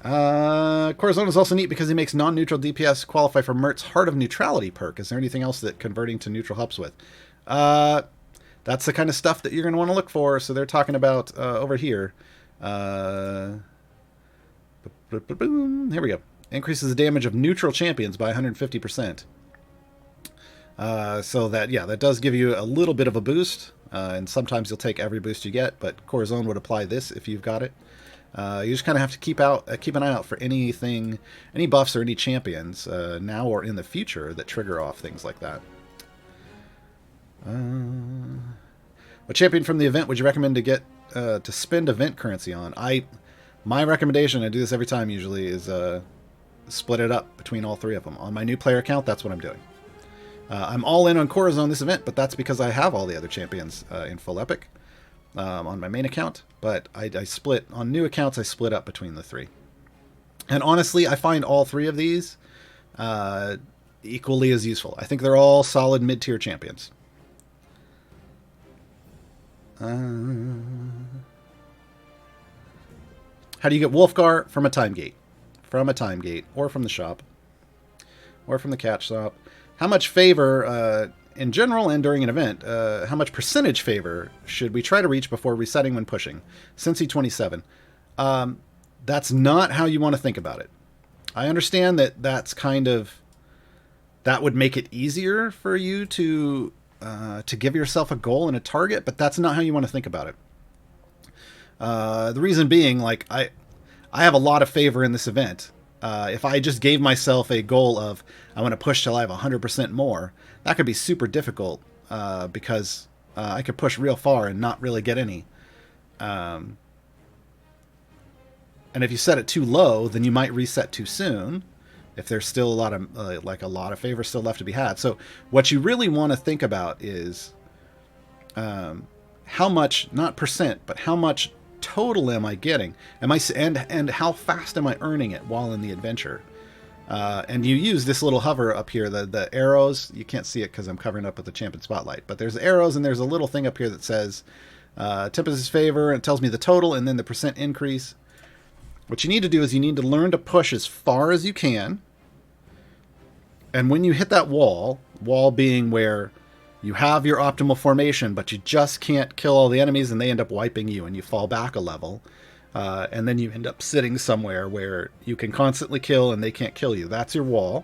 Corzone is also neat because he makes non-neutral DPS qualify for Mert's Heart of Neutrality perk. Is there anything else that converting to neutral helps with? That's the kind of stuff that you're going to want to look for. So they're talking about over here. Here we go. Increases the damage of neutral champions by 150%. So that does give you a little bit of a boost. And sometimes you'll take every boost you get, but Corzone would apply this if you've got it. You just kind of have to keep an eye out for any buffs or any champions now or in the future that trigger off things like that. What champion from the event would you recommend to get to spend event currency on? My recommendation, I do this every time usually, is split it up between all 3 of them. On my new player account, that's what I'm doing. I'm all in on Corzone this event, but that's because I have all the other champions in full epic on my main account. But I split on new accounts. I split up between the 3, and honestly, I find all 3 of these equally as useful. I think they're all solid mid-tier champions. How do you get Wolfgar? From a time gate. From a time gate, or from the shop, or from the catch shop. How much favor, in general and during an event, how much percentage favor should we try to reach before resetting when pushing? Cincy 27. That's not how you want to think about it. I understand that would make it easier for you to give yourself a goal and a target, but that's not how you want to think about it. The reason being, like, I have a lot of favor in this event. If I just gave myself a goal of I want to push till I have 100% more, that could be super difficult because I could push real far and not really get any. And if you set it too low, then you might reset too soon. If there's still a lot of favor still left to be had. So what you really want to think about is how much, not percent, but how much total am I getting? And how fast am I earning it while in the adventure? And you use this little hover up here, the arrows. You can't see it because I'm covering up with the champion spotlight. But there's arrows, and there's a little thing up here that says Tempest's favor, and it tells me the total and then the percent increase. What you need to do is you need to learn to push as far as you can. And when you hit that wall being where you have your optimal formation, but you just can't kill all the enemies and they end up wiping you and you fall back a level. And then you end up sitting somewhere where you can constantly kill and they can't kill you. That's your wall.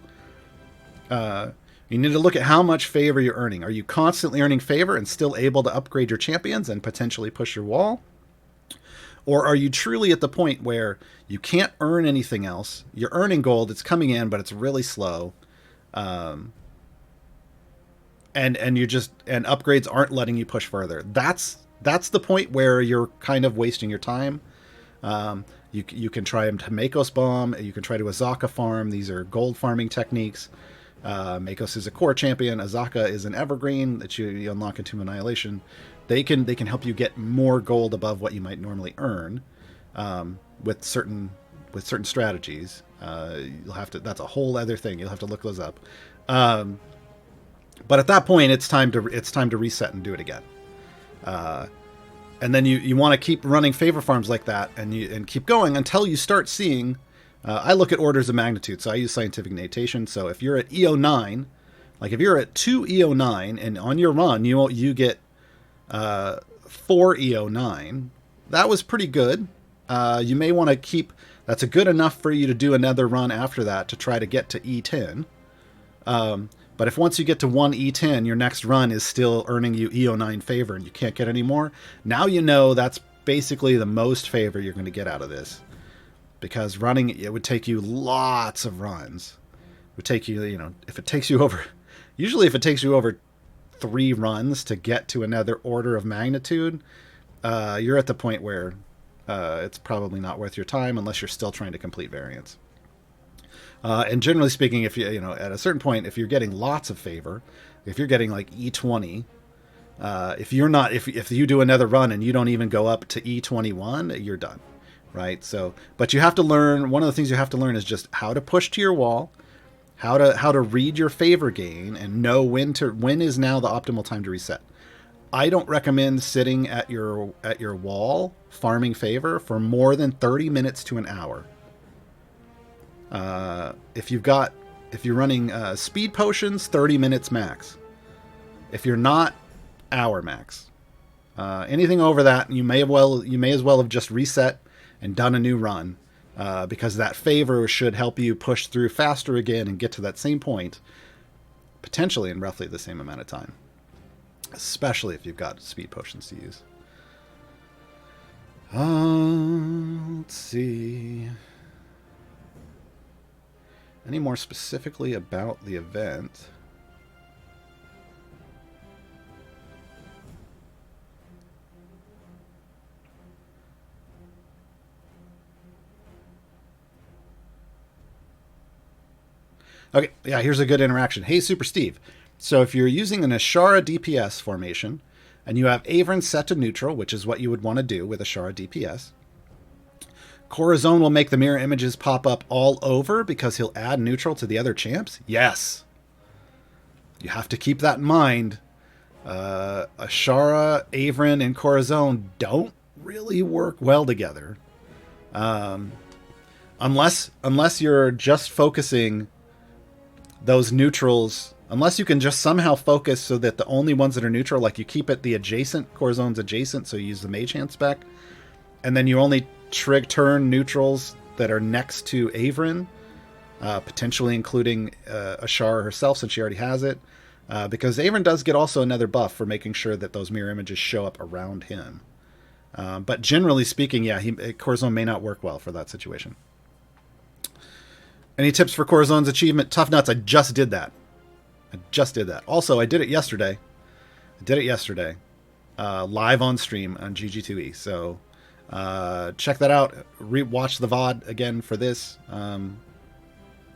You need to look at how much favor you're earning. Are you constantly earning favor and still able to upgrade your champions and potentially push your wall? Or are you truly at the point where you can't earn anything else? You're earning gold, it's coming in, but it's really slow. And upgrades aren't letting you push further. That's the point where you're kind of wasting your time. You can try Makos Bomb, you can try to Azaka farm. These are gold farming techniques. Makos is a core champion. Azaka is an evergreen that you unlock into Annihilation. They can help you get more gold above what you might normally earn with certain strategies. You'll have to. That's a whole other thing. You'll have to look those up. But at that point, it's time to reset and do it again. And then you want to keep running favor farms like that, and keep going until you start seeing. I look at orders of magnitude, so I use scientific notation. So if you're at EO9, like if you're at 2 EO9, and on your run you get 4 EO9, that was pretty good. You may want to keep. That's a good enough for you to do another run after that to try to get to E10. But if once you get to 1 E10, your next run is still earning you EO9 favor and you can't get any more, now you know that's basically the most favor you're going to get out of this. Because running, it would take you lots of runs. It would take you, if it takes you over 3 runs to get to another order of magnitude, you're at the point where it's probably not worth your time unless you're still trying to complete variants. And generally speaking, if at a certain point, if you're getting lots of favor, if you're getting like E20, if you do another run and you don't even go up to E21, you're done, right? So, but you have to learn. One of the things you have to learn is just how to push to your wall, how to read your favor gain, and know when is now the optimal time to reset. I don't recommend sitting at your wall farming favor for more than 30 minutes to an hour. If you're running speed potions, 30 minutes max. If you're not, hour max. Anything over that, you may as well have just reset and done a new run, because that favor should help you push through faster again and get to that same point, potentially in roughly the same amount of time. Especially if you've got speed potions to use. Let's see. Any more specifically about the event? Okay, yeah, here's a good interaction. Hey, Super Steve. So if you're using an Ashara DPS formation, and you have Avon set to neutral, which is what you would want to do with Ashara DPS, Corzone will make the mirror images pop up all over because he'll add neutral to the other champs? Yes. You have to keep that in mind. Ashara, Avon, and Corzone don't really work well together. Unless you're just focusing those neutrals, unless you can just somehow focus so that the only ones that are neutral, like you keep it the adjacent, Corzone's adjacent, so you use the Mage Hand spec, and then you only turn neutrals that are next to Avon, potentially including Ashara herself, since she already has it, because Avon does get also another buff for making sure that those mirror images show up around him. But generally speaking, yeah, Corzone may not work well for that situation. Any tips for Corzone's achievement? Tough Nuts, I just did that. Also, I did it yesterday. Live on stream on GG2E. So check that out. Watch the VOD again for this. I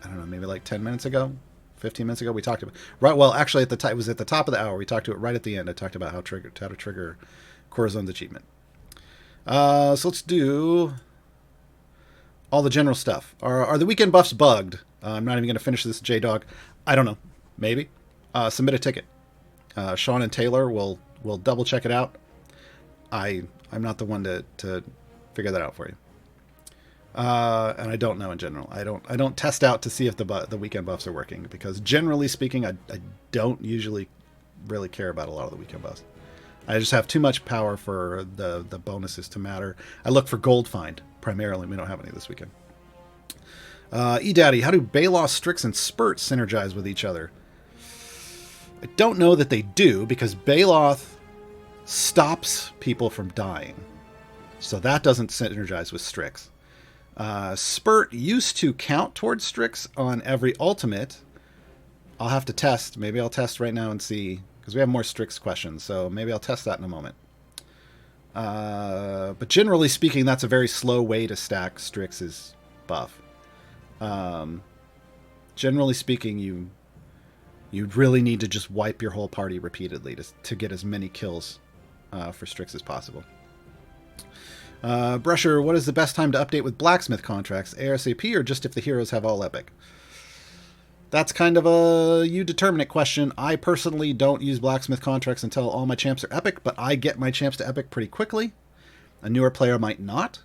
don't know, maybe like 10 minutes ago, 15 minutes ago, we talked about. Right. Well, actually, it was at the top of the hour. We talked to it right at the end. I talked about how to trigger Corzone's achievement. So let's do all the general stuff. Are the weekend buffs bugged? I'm not even going to finish this J-Dog. I don't know. Maybe. Submit a ticket. Sean and Taylor will double check it out. I'm not the one to figure that out for you. And I don't know in general. I don't test out to see if the weekend buffs are working, because generally speaking, I don't usually really care about a lot of the weekend buffs. I just have too much power for the bonuses to matter. I look for gold find primarily. We don't have any this weekend. Daddy, how do Baloth, Strix, and Spurt synergize with each other? I don't know that they do, because Baloth stops people from dying. So that doesn't synergize with Strix. Spurt used to count towards Strix on every ultimate. I'll have to test. Maybe I'll test right now and see, because we have more Strix questions, so maybe I'll test that in a moment. But generally speaking, that's a very slow way to stack Strix's buff. Generally speaking, you really need to just wipe your whole party repeatedly to get as many kills for Strix as possible. Brusher, what is the best time to update with Blacksmith contracts? ASAP or just if the heroes have all epic? That's kind of a you determine it question. I personally don't use Blacksmith contracts until all my champs are epic, but I get my champs to epic pretty quickly. A newer player might not.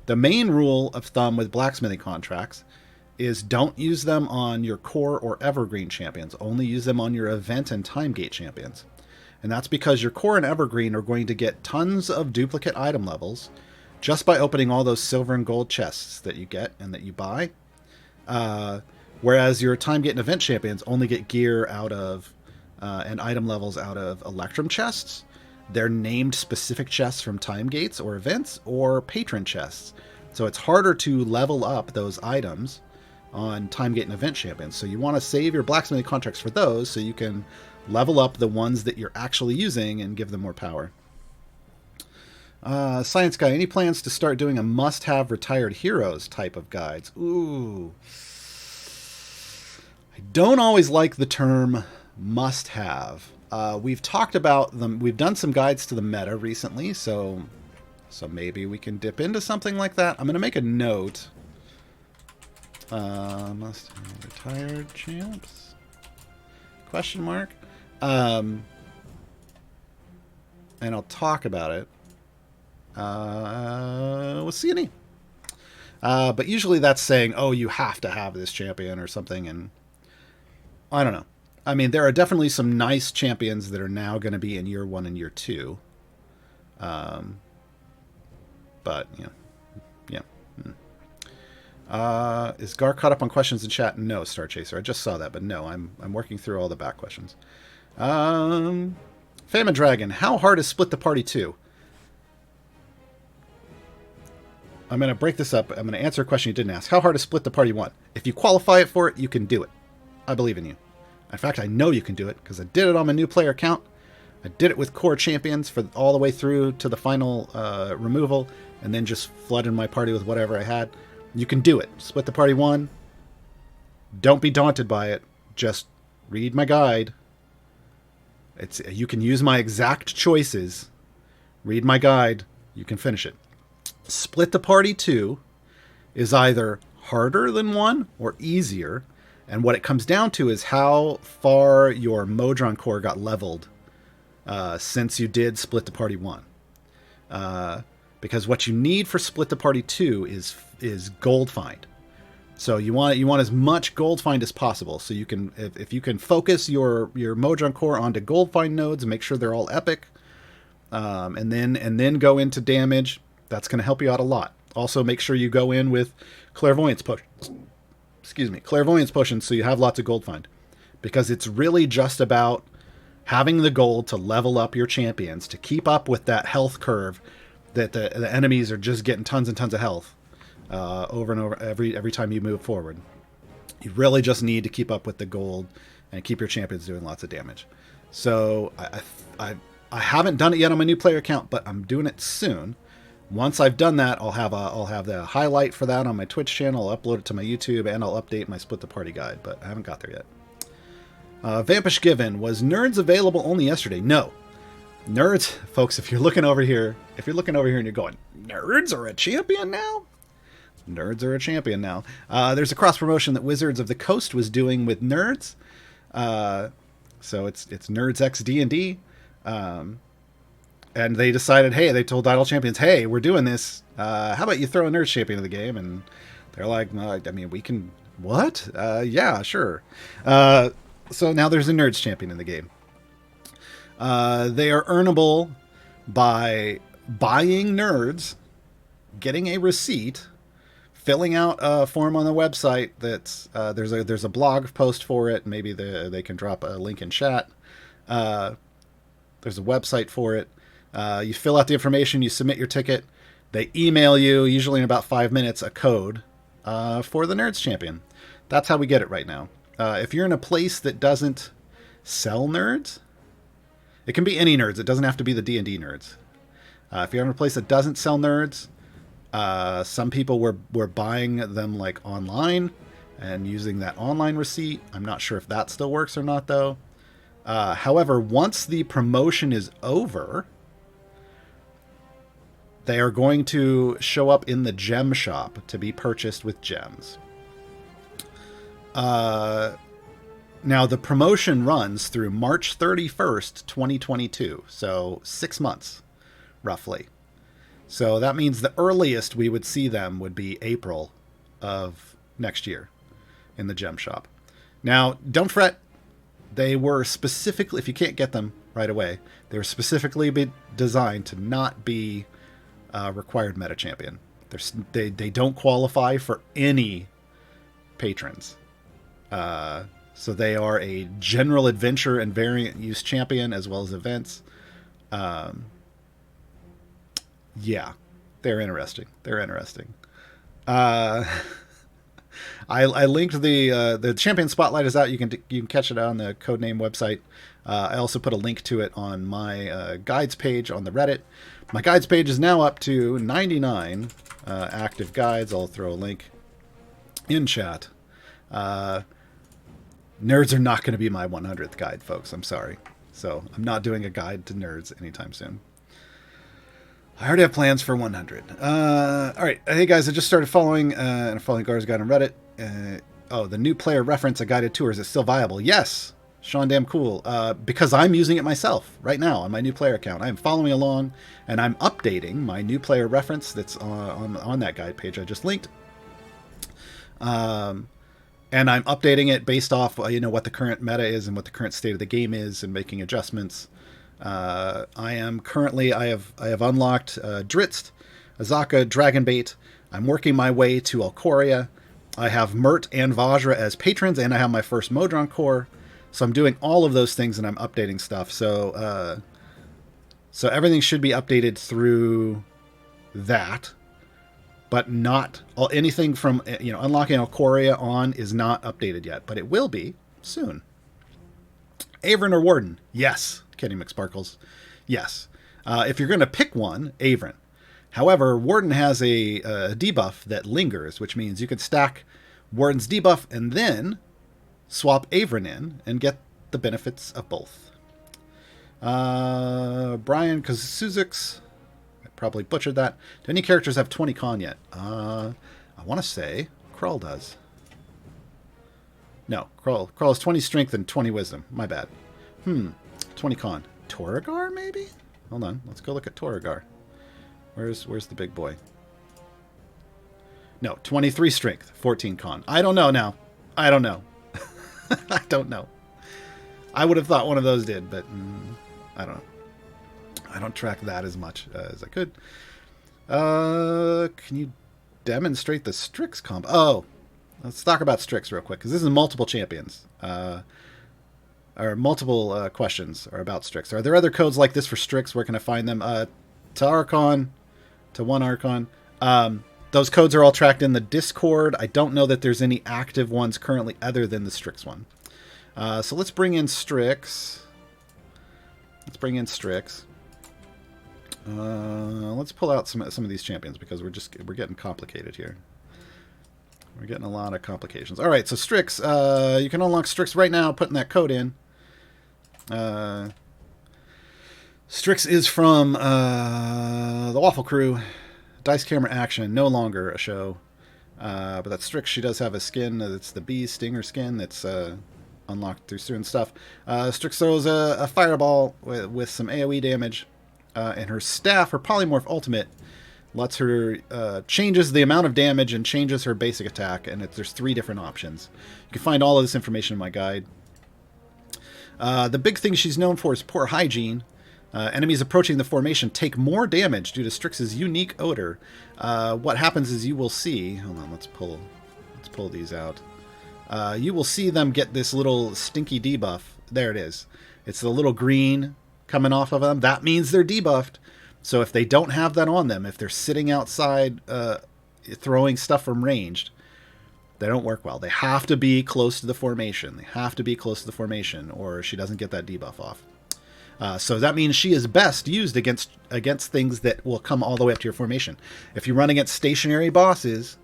The main rule of thumb with blacksmithing contracts is don't use them on your core or evergreen champions. Only use them on your event and time gate champions. And that's because your core and evergreen are going to get tons of duplicate item levels just by opening all those silver and gold chests that you get and that you buy. Whereas your time gate and event champions only get gear out of and item levels out of Electrum chests. They're named specific chests from time gates or events or patron chests. So it's harder to level up those items on time gate and event champions. So you want to save your blacksmithing contracts for those so you can level up the ones that you're actually using and give them more power. Science Guy, any plans to start doing a must-have retired heroes type of guides? Ooh. I don't always like the term must-have. We've talked about them. We've done some guides to the meta recently, so maybe we can dip into something like that. I'm going to make a note. Must-have retired champs? Question mark. And I'll talk about it with C&E. But usually that's saying, oh, you have to have this champion or something, and I don't know. I mean, there are definitely some nice champions that are now going to be in year 1 and year 2. But, yeah. Is Gar caught up on questions in chat? No, Star Chaser. I just saw that, but no, I'm working through all the back questions. Famine Dragon, how hard is Split the Party 2? I'm going to break this up. I'm going to answer a question you didn't ask. How hard is Split the Party 1? If you qualify it for it, you can do it. I believe in you. In fact, I know you can do it because I did it on my new player account. I did it with core champions for all the way through to the final removal, and then just flooded my party with whatever I had. You can do it. Split the Party 1. Don't be daunted by it. Just read my guide. You can use my exact choices. Read my guide. You can finish it. Split the Party 2 is either harder than 1 or easier. And what it comes down to is how far your Modron core got leveled since you did Split the Party 1. Because what you need for Split the Party 2 is gold find. So you want as much gold find as possible. So you can if you can focus your Modron core onto gold find nodes and make sure they're all epic, and then go into damage. That's going to help you out a lot. Also, make sure you go in with Clairvoyance potions. Clairvoyance potions, so you have lots of gold find, because it's really just about having the gold to level up your champions to keep up with that health curve that the enemies are just getting tons and tons of health over and over every time you move forward. You really just need to keep up with the gold and keep your champions doing lots of damage. So I haven't done it yet on my new player account, but I'm doing it soon. Once I've done that, I'll have the highlight for that on my Twitch channel. I'll upload it to my YouTube, and I'll update my Split the Party guide, but I haven't got there yet. Vampish Given, was Nerds available only yesterday? No. Nerds, folks, if you're looking over here and you're going, Nerds are a champion now? Nerds are a champion now. There's a cross promotion that Wizards of the Coast was doing with Nerds. So it's Nerds X D&D. And they decided, hey, they told Idle Champions, hey, we're doing this. How about you throw a Nerds champion in the game? And they're like, no, I mean, we can... What? Yeah, sure. So now there's a Nerds champion in the game. They are earnable by buying Nerds, getting a receipt, filling out a form on the website. That's there's a blog post for it. Maybe they can drop a link in chat. There's a website for it. You fill out the information, you submit your ticket. They email you, usually in about 5 minutes, a code for the Nerds Champion. That's how we get it right now. If you're in a place that doesn't sell Nerds, it can be any Nerds. It doesn't have to be the D&D Nerds. If you're in a place that doesn't sell Nerds, some people were buying them like online and using that online receipt. I'm not sure if that still works or not, though. However, once the promotion is over, they are going to show up in the gem shop to be purchased with gems. Now, the promotion runs through March 31st, 2022. So 6 months, roughly. So that means the earliest we would see them would be April of next year in the gem shop. Now, don't fret. They were specifically, if you can't get them right away, they were specifically designed to not be required meta champion. They don't qualify for any patrons. So they are a general adventure and variant use champion as well as events. Yeah, they're interesting. I linked the champion spotlight is out. You can catch it on the Codename website. I also put a link to it on my guides page on the Reddit. My guides page is now up to 99 active guides. I'll throw a link in chat. Nerds are not going to be my 100th guide, folks. I'm sorry. So I'm not doing a guide to Nerds anytime soon. I already have plans for 100. All right. Hey, guys, I just started following Gar's Guide on Reddit. The new player reference, a guided tour, is it still viable? Yes. Sean Damn Cool. Because I'm using it myself right now on my new player account. I'm following along, and I'm updating my new player reference that's on that guide page I just linked. And I'm updating it based off, what the current meta is and what the current state of the game is, and making adjustments. I have unlocked Dritz, Azaka, Dragonbait. I'm working my way to Alcoria. I have Mert and Vajra as patrons, and I have my first Modron core. So I'm doing all of those things, and I'm updating stuff. So everything should be updated through that, but not anything from unlocking Alcoria on is not updated yet, but it will be soon. Avon or Warden? Yes. Kenny McSparkles. Yes. If you're going to pick one, Avon. However, Warden has a debuff that lingers, which means you could stack Warden's debuff and then swap Avon in and get the benefits of both. Brian Kazuzix. I probably butchered that. Do any characters have 20 con yet? I want to say Krull does. No, Krull has 20 strength and 20 wisdom. My bad. 20 con. Torrigar, maybe? Hold on. Let's go look at Torrigar. Where's the big boy? No, 23 strength, 14 con. I don't know now. I don't know. I don't know. I would have thought one of those did, but I don't know. I don't track that as much as I could. Can you demonstrate the Strix Comp? Oh, let's talk about Strix real quick, because this is multiple champions. Or multiple questions are about Strix. Are there other codes like this for Strix? Where can I find them? To Archon, to one Archon. Those codes are all tracked in the Discord. I don't know that there's any active ones currently other than the Strix one. So let's bring in Strix. Let's pull out some of these champions, because we're getting complicated here. We're getting a lot of complications. All right, so Strix. You can unlock Strix right now, putting that code in. Strix is from the Waffle Crew. Dice Camera Action, no longer a show. But that Strix, she does have a skin. It's the bee stinger skin that's unlocked through certain stuff. Strix throws a fireball with some AoE damage. And her staff, her polymorph ultimate, lets her changes the amount of damage and changes her basic attack. And there's 3 different options. You can find all of this information in my guide. The big thing she's known for is poor hygiene. Enemies approaching the formation take more damage due to Strix's unique odor. What happens is you will see... Hold on, let's pull these out. You will see them get this little stinky debuff. There it is. It's the little green coming off of them. That means they're debuffed. So if they don't have that on them, if they're sitting outside throwing stuff from ranged, they don't work well. They have to be close to the formation. They have to be close to the formation, or she doesn't get that debuff off. So that means she is best used against things that will come all the way up to your formation. If you run against stationary bosses,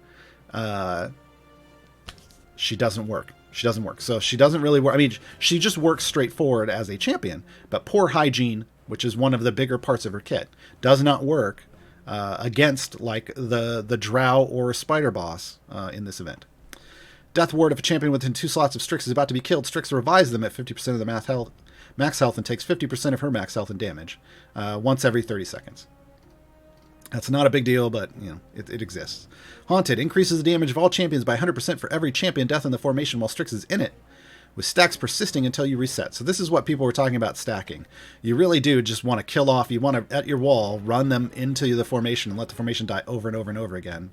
she doesn't work. She doesn't work. So she doesn't really work. I mean, she just works straightforward as a champion. But poor hygiene, which is one of the bigger parts of her kit, does not work against like the drow or spider boss in this event. Death ward: if a champion within 2 slots of Strix is about to be killed, Strix revives them at 50% of the max health and takes 50% of her max health and damage once every 30 seconds. That's not a big deal, but you know it exists. Haunted increases the damage of all champions by 100% for every champion death in the formation while Strix is in it, with stacks persisting until you reset. So this is what people were talking about stacking. You really do just want to kill off. You want to, at your wall, run them into the formation and let the formation die over and over and over again.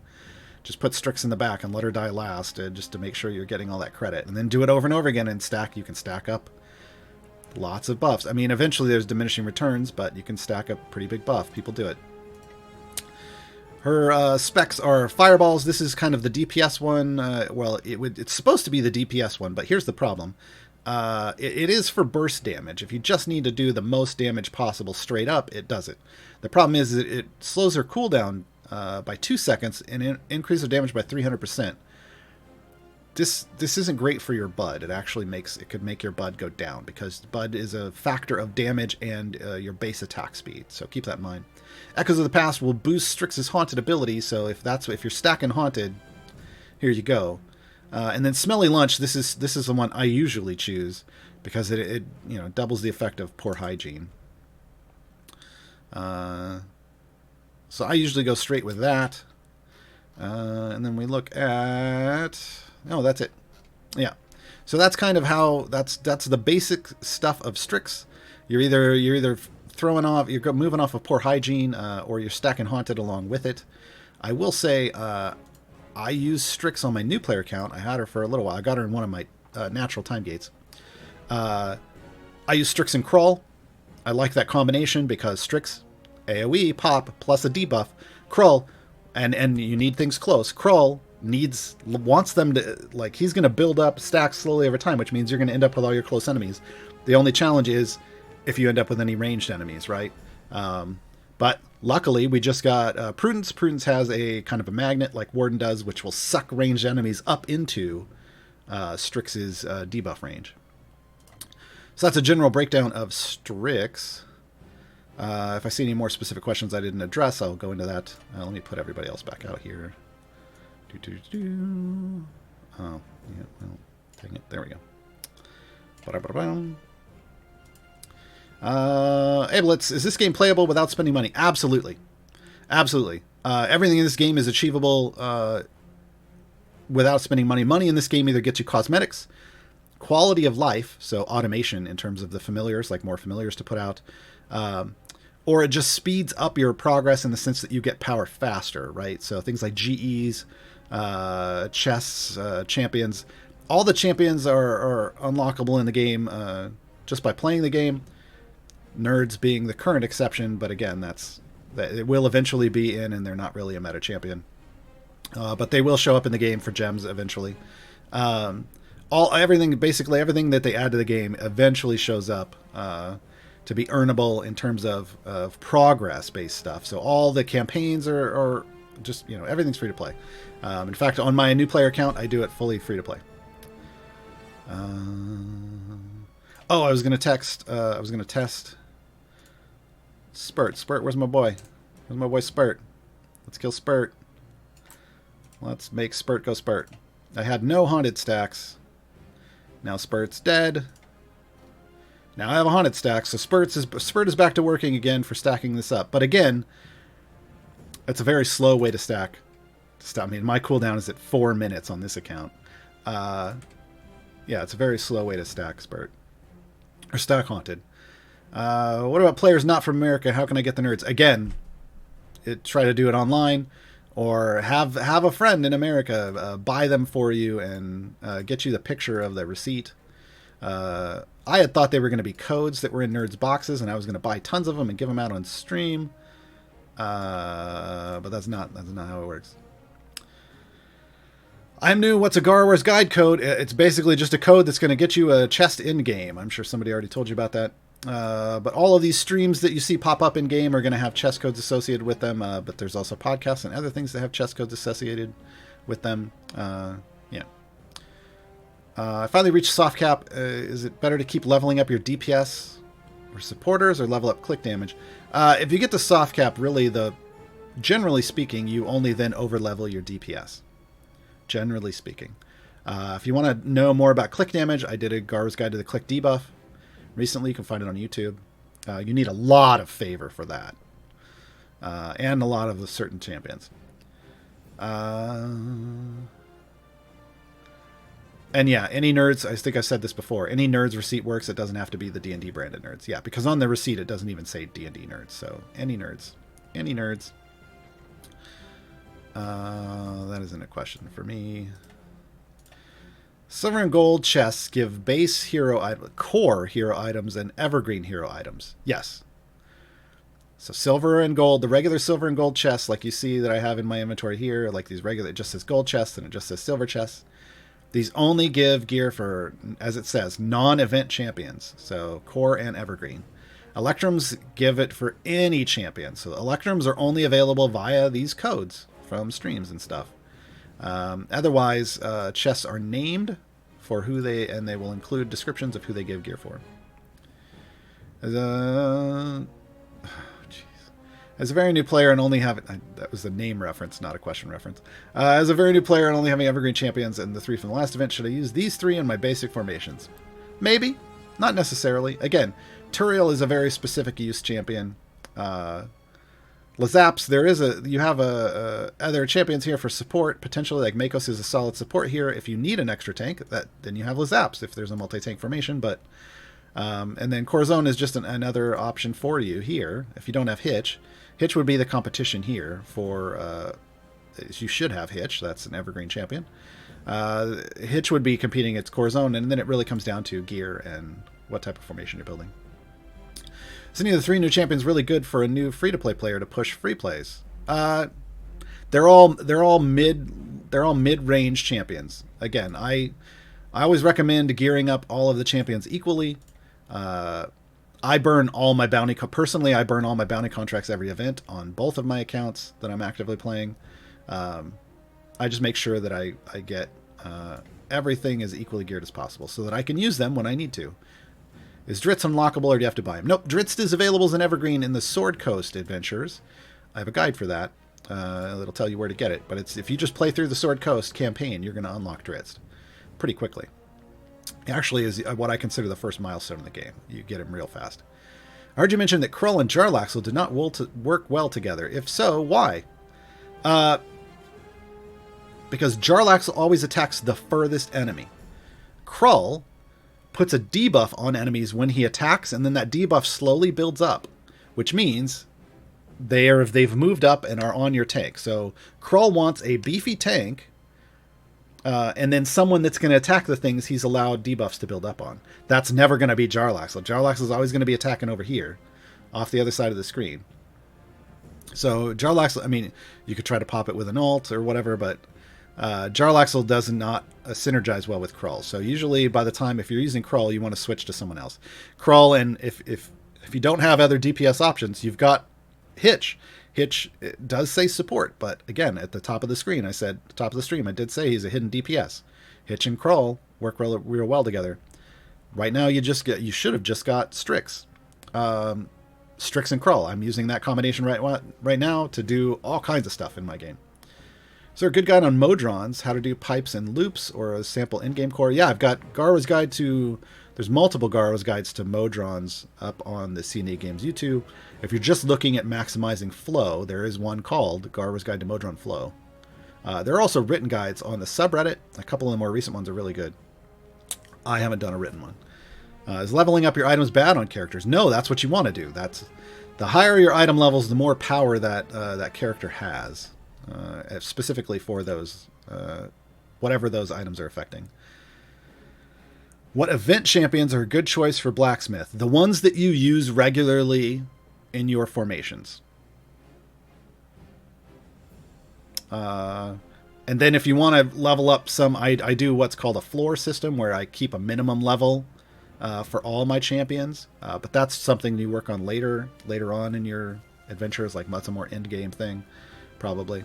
Just put Strix in the back and let her die last, just to make sure you're getting all that credit. And then do it over and over again and stack. You can stack up lots of buffs. I mean, eventually there's diminishing returns, but you can stack up pretty big buff. People do it. Her specs are fireballs. This is kind of the DPS one. Well, it's supposed to be the DPS one, but here's the problem. It is for burst damage. If you just need to do the most damage possible straight up, it does it. The problem is that it slows her cooldown by 2 seconds and increases her damage by 300%. This isn't great for your bud. It could make your bud go down, because bud is a factor of damage and your base attack speed. So keep that in mind. Echoes of the Past will boost Strix's haunted ability. So if you're stacking haunted, here you go. And then Smelly Lunch. This is the one I usually choose because it doubles the effect of poor hygiene. So I usually go straight with that. And then we look at... Oh, that's it. Yeah. So that's kind of how... That's the basic stuff of Strix. You're either throwing off... You're moving off of poor hygiene, or you're stacking haunted along with it. I will say... I use Strix on my new player account. I had her for a little while. I got her in one of my natural time gates. I use Strix and Crawl. I like that combination because Strix, AoE, pop, plus a debuff. Crawl, and you need things close. Crawl wants them to, like, he's going to build up stacks slowly over time, which means you're going to end up with all your close enemies. The only challenge is if you end up with any ranged enemies, right? But luckily, we just got Prudence. Prudence has a kind of a magnet like Warden does, which will suck ranged enemies up into Strix's debuff range. So that's a general breakdown of Strix. If I see any more specific questions I didn't address, I'll go into that. Let me put everybody else back out here. Oh, yeah, well, dang it. There we go. Ablitz, is this game playable without spending money? Absolutely. Absolutely. Everything in this game is achievable without spending money. Money in this game either gets you cosmetics, quality of life, so automation in terms of the familiars, like more familiars to put out, or it just speeds up your progress in the sense that you get power faster, right? So things like GEs, chests, champions. All the champions are unlockable in the game just by playing the game. Nerds being the current exception, but again, it will eventually be in, and they're not really a meta champion. But they will show up in the game for gems eventually. Basically everything that they add to the game eventually shows up to be earnable in terms of progress-based stuff. So all the campaigns are just, everything's free to play. In fact, on my new player account, I do it fully free to play. I was gonna test Spurt. Where's my boy? Where's my boy Spurt? Let's kill Spurt. Let's make Spurt go Spurt. I had no haunted stacks. Now Spurt's dead. Now I have a haunted stack, so Spurt is back to working again for stacking this up. But again, it's a very slow way to stack. I mean, my cooldown is at 4 minutes on this account. Yeah, it's a very slow way to stack Spurt. Or stack Haunted. What about players not from America? How can I get the nerds? Again, try to do it online. Or have a friend in America buy them for you and get you the picture of the receipt. I had thought they were going to be codes that were in nerds boxes, and I was going to buy tons of them and give them out on stream. But that's not how it works. I'm new. What's a Gaarawarr's guide code? It's basically just a code that's going to get you a chest in game. I'm sure somebody already told you about that. But all of these streams that you see pop up in game are going to have chest codes associated with them. But there's also podcasts and other things that have chest codes associated with them. Yeah. I finally reached soft cap. Is it better to keep leveling up your DPS or supporters or level up click damage? If you get to soft cap, really, generally speaking, you only then over level your DPS. Generally speaking. If you want to know more about click damage, I did a Gaarawarr's Guide to the Click debuff. Recently, you can find it on YouTube. You need a lot of favor for that. And a lot of the certain champions. And yeah, any nerds, I think I said this before, any nerds receipt works. It doesn't have to be the D&D branded nerds. Yeah, because on the receipt, it doesn't even say D&D nerds. So any nerds. Any nerds. That isn't a question for me. Silver and gold chests give base hero core hero items and evergreen hero items. Yes. So silver and gold, the regular silver and gold chests, like you see that I have in my inventory here, like these regular, it just says gold chests and it just says silver chests. These only give gear for, as it says, non-event champions. So core and evergreen. Electrums give it for any champion. So electrums are only available via these codes from streams and stuff. Otherwise, chests are named for who and they will include descriptions of who they give gear for. As a very new player and only having, that was a name reference, not a question reference. As a very new player and only having evergreen champions and the 3 from the last event, should I use these 3 in my basic formations? Maybe, not necessarily. Again, Turiel is a very specific use champion. Lazaps, you have other champions here for support. Potentially, like Makos is a solid support here. If you need an extra tank, then you have Lazaps if there's a multi-tank formation. But and then Corzone is just another option for you here. If you don't have Hitch, Hitch would be the competition here for. You should have Hitch. That's an evergreen champion. Hitch would be competing against Corzone, and then it really comes down to gear and what type of formation you're building. Is any of the 3 new champions really good for a new free-to-play player to push free plays? They're all mid-range champions. Again, I always recommend gearing up all of the champions equally. I burn all my bounty contracts every event on both of my accounts that I'm actively playing. I just make sure that I get everything as equally geared as possible so that I can use them when I need to. Is Dritz unlockable or do you have to buy him? Nope, Dritz is available as an evergreen in the Sword Coast adventures. I have a guide for that. It'll tell you where to get it. But if you just play through the Sword Coast campaign, you're going to unlock Dritz pretty quickly. It actually is what I consider the first milestone in the game. You get him real fast. I heard you mention that Krull and Jarlaxle did not work well together. If so, why? Because Jarlaxle always attacks the furthest enemy. Krull puts a debuff on enemies when he attacks, and then that debuff slowly builds up, which means they've moved up and are on your tank. So Krull wants a beefy tank, and then someone that's going to attack the things he's allowed debuffs to build up on. That's never going to be Jarlaxle. Jarlaxle is always going to be attacking over here, off the other side of the screen. So Jarlaxle, I mean, you could try to pop it with an ult or whatever, but Jarlaxle does not synergize well with Krull. So usually by the time, if you're using Krull, you want to switch to someone else. Krull, and if you don't have other DPS options, you've got Hitch. Hitch does say support, but again, at the top of the screen, I said, top of the stream, I did say he's a hidden DPS. Hitch and Krull work real well together. Right now, you should have just got Strix. Strix and Krull. I'm using that combination right now to do all kinds of stuff in my game. Is there a good guide on Modrons, how to do pipes and loops, or a sample in-game core? Yeah, I've got Gaarawarr's guide to... There's multiple Gaarawarr's guides to Modrons up on the C&A Games YouTube. If you're just looking at maximizing flow, there is one called Gaarawarr's Guide to Modron Flow. There are also written guides on the subreddit. A couple of the more recent ones are really good. I haven't done a written one. Is leveling up your items bad on characters? No, that's what you want to do. That's the higher your item levels, the more power that that character has, specifically for those whatever those items are affecting. What event champions are a good choice for Blacksmith? The ones that you use regularly in your formations. And then if you want to level up some, I do what's called a floor system, where I keep a minimum level for all my champions. But that's something you work on later on in your adventures, like that's a more end game thing, probably.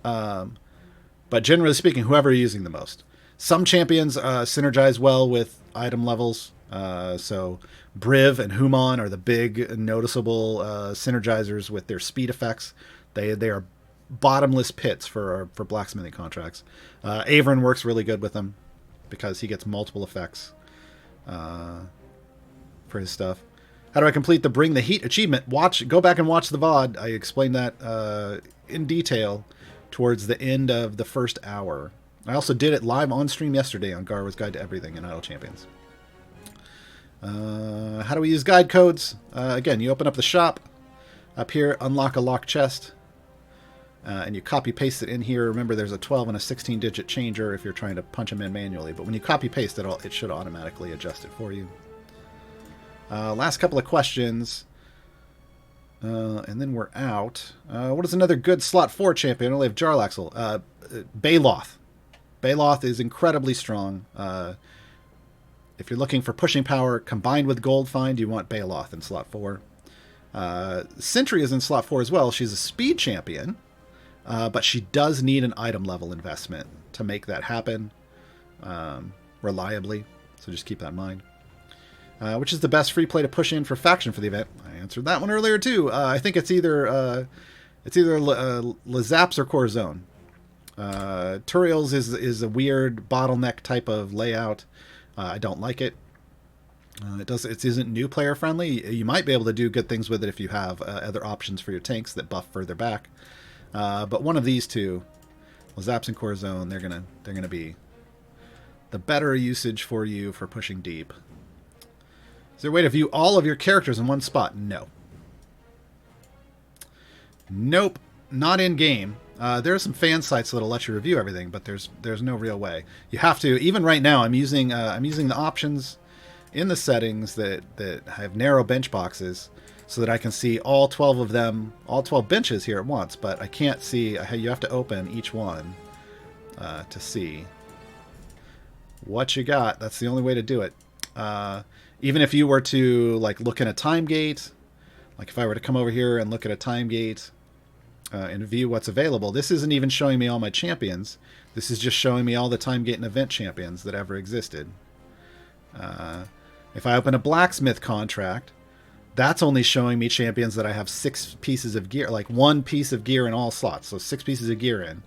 But generally speaking, whoever you're using the most. Some champions synergize well with item levels. So Briv and Humon are the big noticeable synergizers with their speed effects. They are bottomless pits for blacksmithing contracts. Avon works really good with them because he gets multiple effects for his stuff. How do I complete the Bring the Heat achievement? Go back and watch the VOD. I explained that in detail towards the end of the first hour. I also did it live on stream yesterday on Gaarawarr's Guide to Everything in Idle Champions. How do we use guide codes? Again, you open up the shop. Up here, unlock a locked chest. And you copy paste it in here. Remember, there's a 12 and a 16-digit changer if you're trying to punch them in manually. But when you copy paste it should automatically adjust it for you. Last couple of questions. And then we're out. What is another good slot 4 champion? I only have Jarlaxle. Baloth. Baloth is incredibly strong. If you're looking for pushing power combined with gold find, you want Baloth in slot 4. Sentry is in slot 4 as well. She's a speed champion, but she does need an item level investment to make that happen reliably. So just keep that in mind. Which is the best free play to push in for faction for the event? I answered that one earlier too. I think it's either Zaps or Corzone. Turiel's is a weird bottleneck type of layout. I don't like it. It isn't new player friendly. You might be able to do good things with it if you have other options for your tanks that buff further back. But one of these two, Zaps and Corzone, they're gonna be the better usage for you for pushing deep. Is there a way to view all of your characters in one spot? No. Nope. Not in game. There are some fan sites that'll let you review everything, but there's no real way. You have to. Even right now, I'm using the options in the settings that have narrow bench boxes, so that I can see all 12 of them, all 12 benches here at once. But I can't see. You have to open each one to see what you got. That's the only way to do it. Even if you were to look in a time gate, like if I were to come over here and look at a time gate. And view what's available. This isn't even showing me all my champions. This is just showing me all the time gate and event champions that ever existed. If I open a blacksmith contract, that's only showing me champions that I have 6 pieces of gear, like 1 piece of gear in all slots, so 6 pieces of gear in.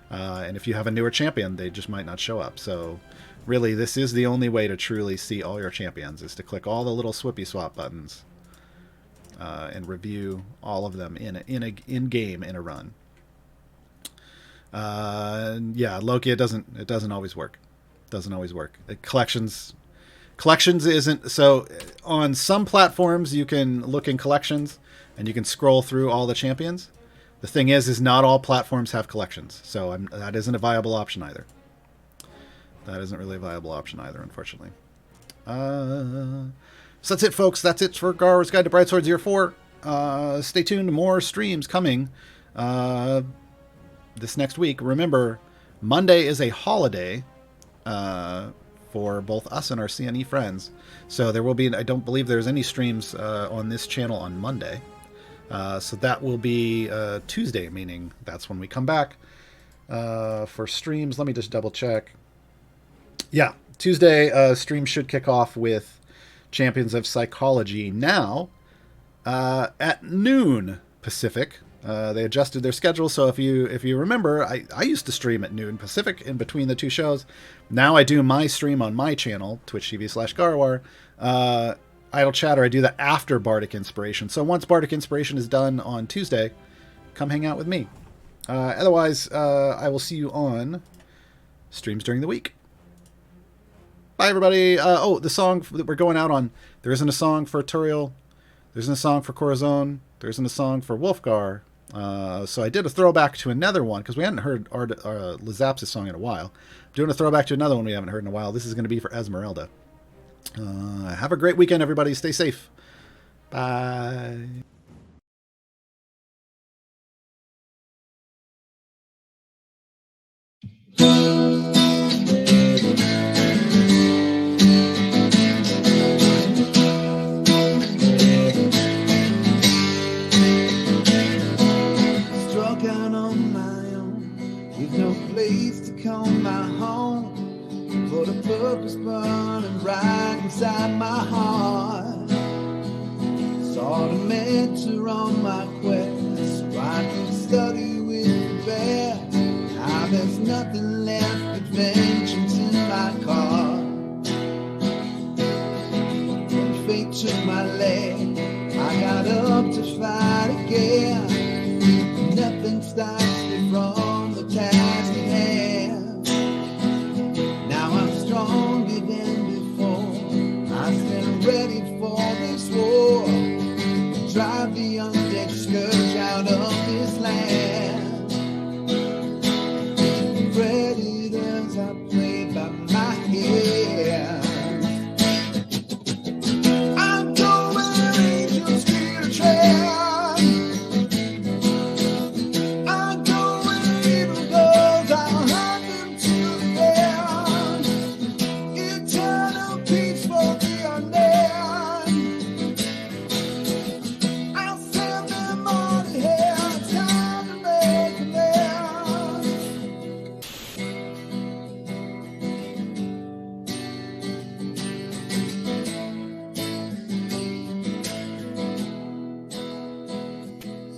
And if you have a newer champion, they just might not show up. So really, this is the only way to truly see all your champions, is to click all the little swippy swap buttons. And review all of them in game in a run. Yeah, Loki. It doesn't always work. Doesn't always work. Collections isn't so. On some platforms, you can look in collections and you can scroll through all the champions. The thing is not all platforms have collections, so that isn't a viable option either. That isn't really a viable option either, unfortunately. So that's it, folks. That's it for Gaarawarr's Guide to Brightswords Year 4. Stay tuned. More streams coming this next week. Remember, Monday is a holiday for both us and our CNE friends. So there will be, I don't believe there's any streams on this channel on Monday. So that will be Tuesday, meaning that's when we come back for streams. Let me just double check. Yeah, Tuesday stream should kick off with Champions of Psychology now at noon Pacific. They adjusted their schedule, so if you remember, I used to stream at noon Pacific in between the two shows. Now I do my stream on my channel, twitch.tv/Gaarawarr. Idle Chatter, I do that after Bardic Inspiration. So once Bardic Inspiration is done on Tuesday, come hang out with me. Otherwise, I will see you on streams during the week. Bye, everybody. Oh, the song that we're going out on, there isn't a song for Turiel. There isn't a song for Corzone. There isn't a song for Wolfgar. So I did a throwback to another one, because we hadn't heard Lizap's song in a while. I'm doing a throwback to another one we haven't heard in a while. This is going to be for Esmeralda. Have a great weekend, everybody. Stay safe. Bye. Struck out on my own, with no place to call my home, but a purpose burning bright inside my heart. Saw the mentor on my quest, so I can study with the bear. Now there's nothing left but vengeance in my car. When fate took my leg, I got up to fight again. Nothing stops me from the task at hand. Now I'm stronger than before. I stand ready for this war. Drive the undead scourge out of this land. Predators are played by my hand. I'm going where angels fear to tread. I'm going where evil goes. I'll hunt them to the end. Eternal peace for the undead. I'll send them on here. Time to make amends.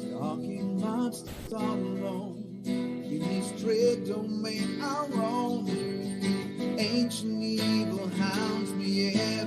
Stalking monsters all alone in this dread domain I roam. Ancient evil hounds me in.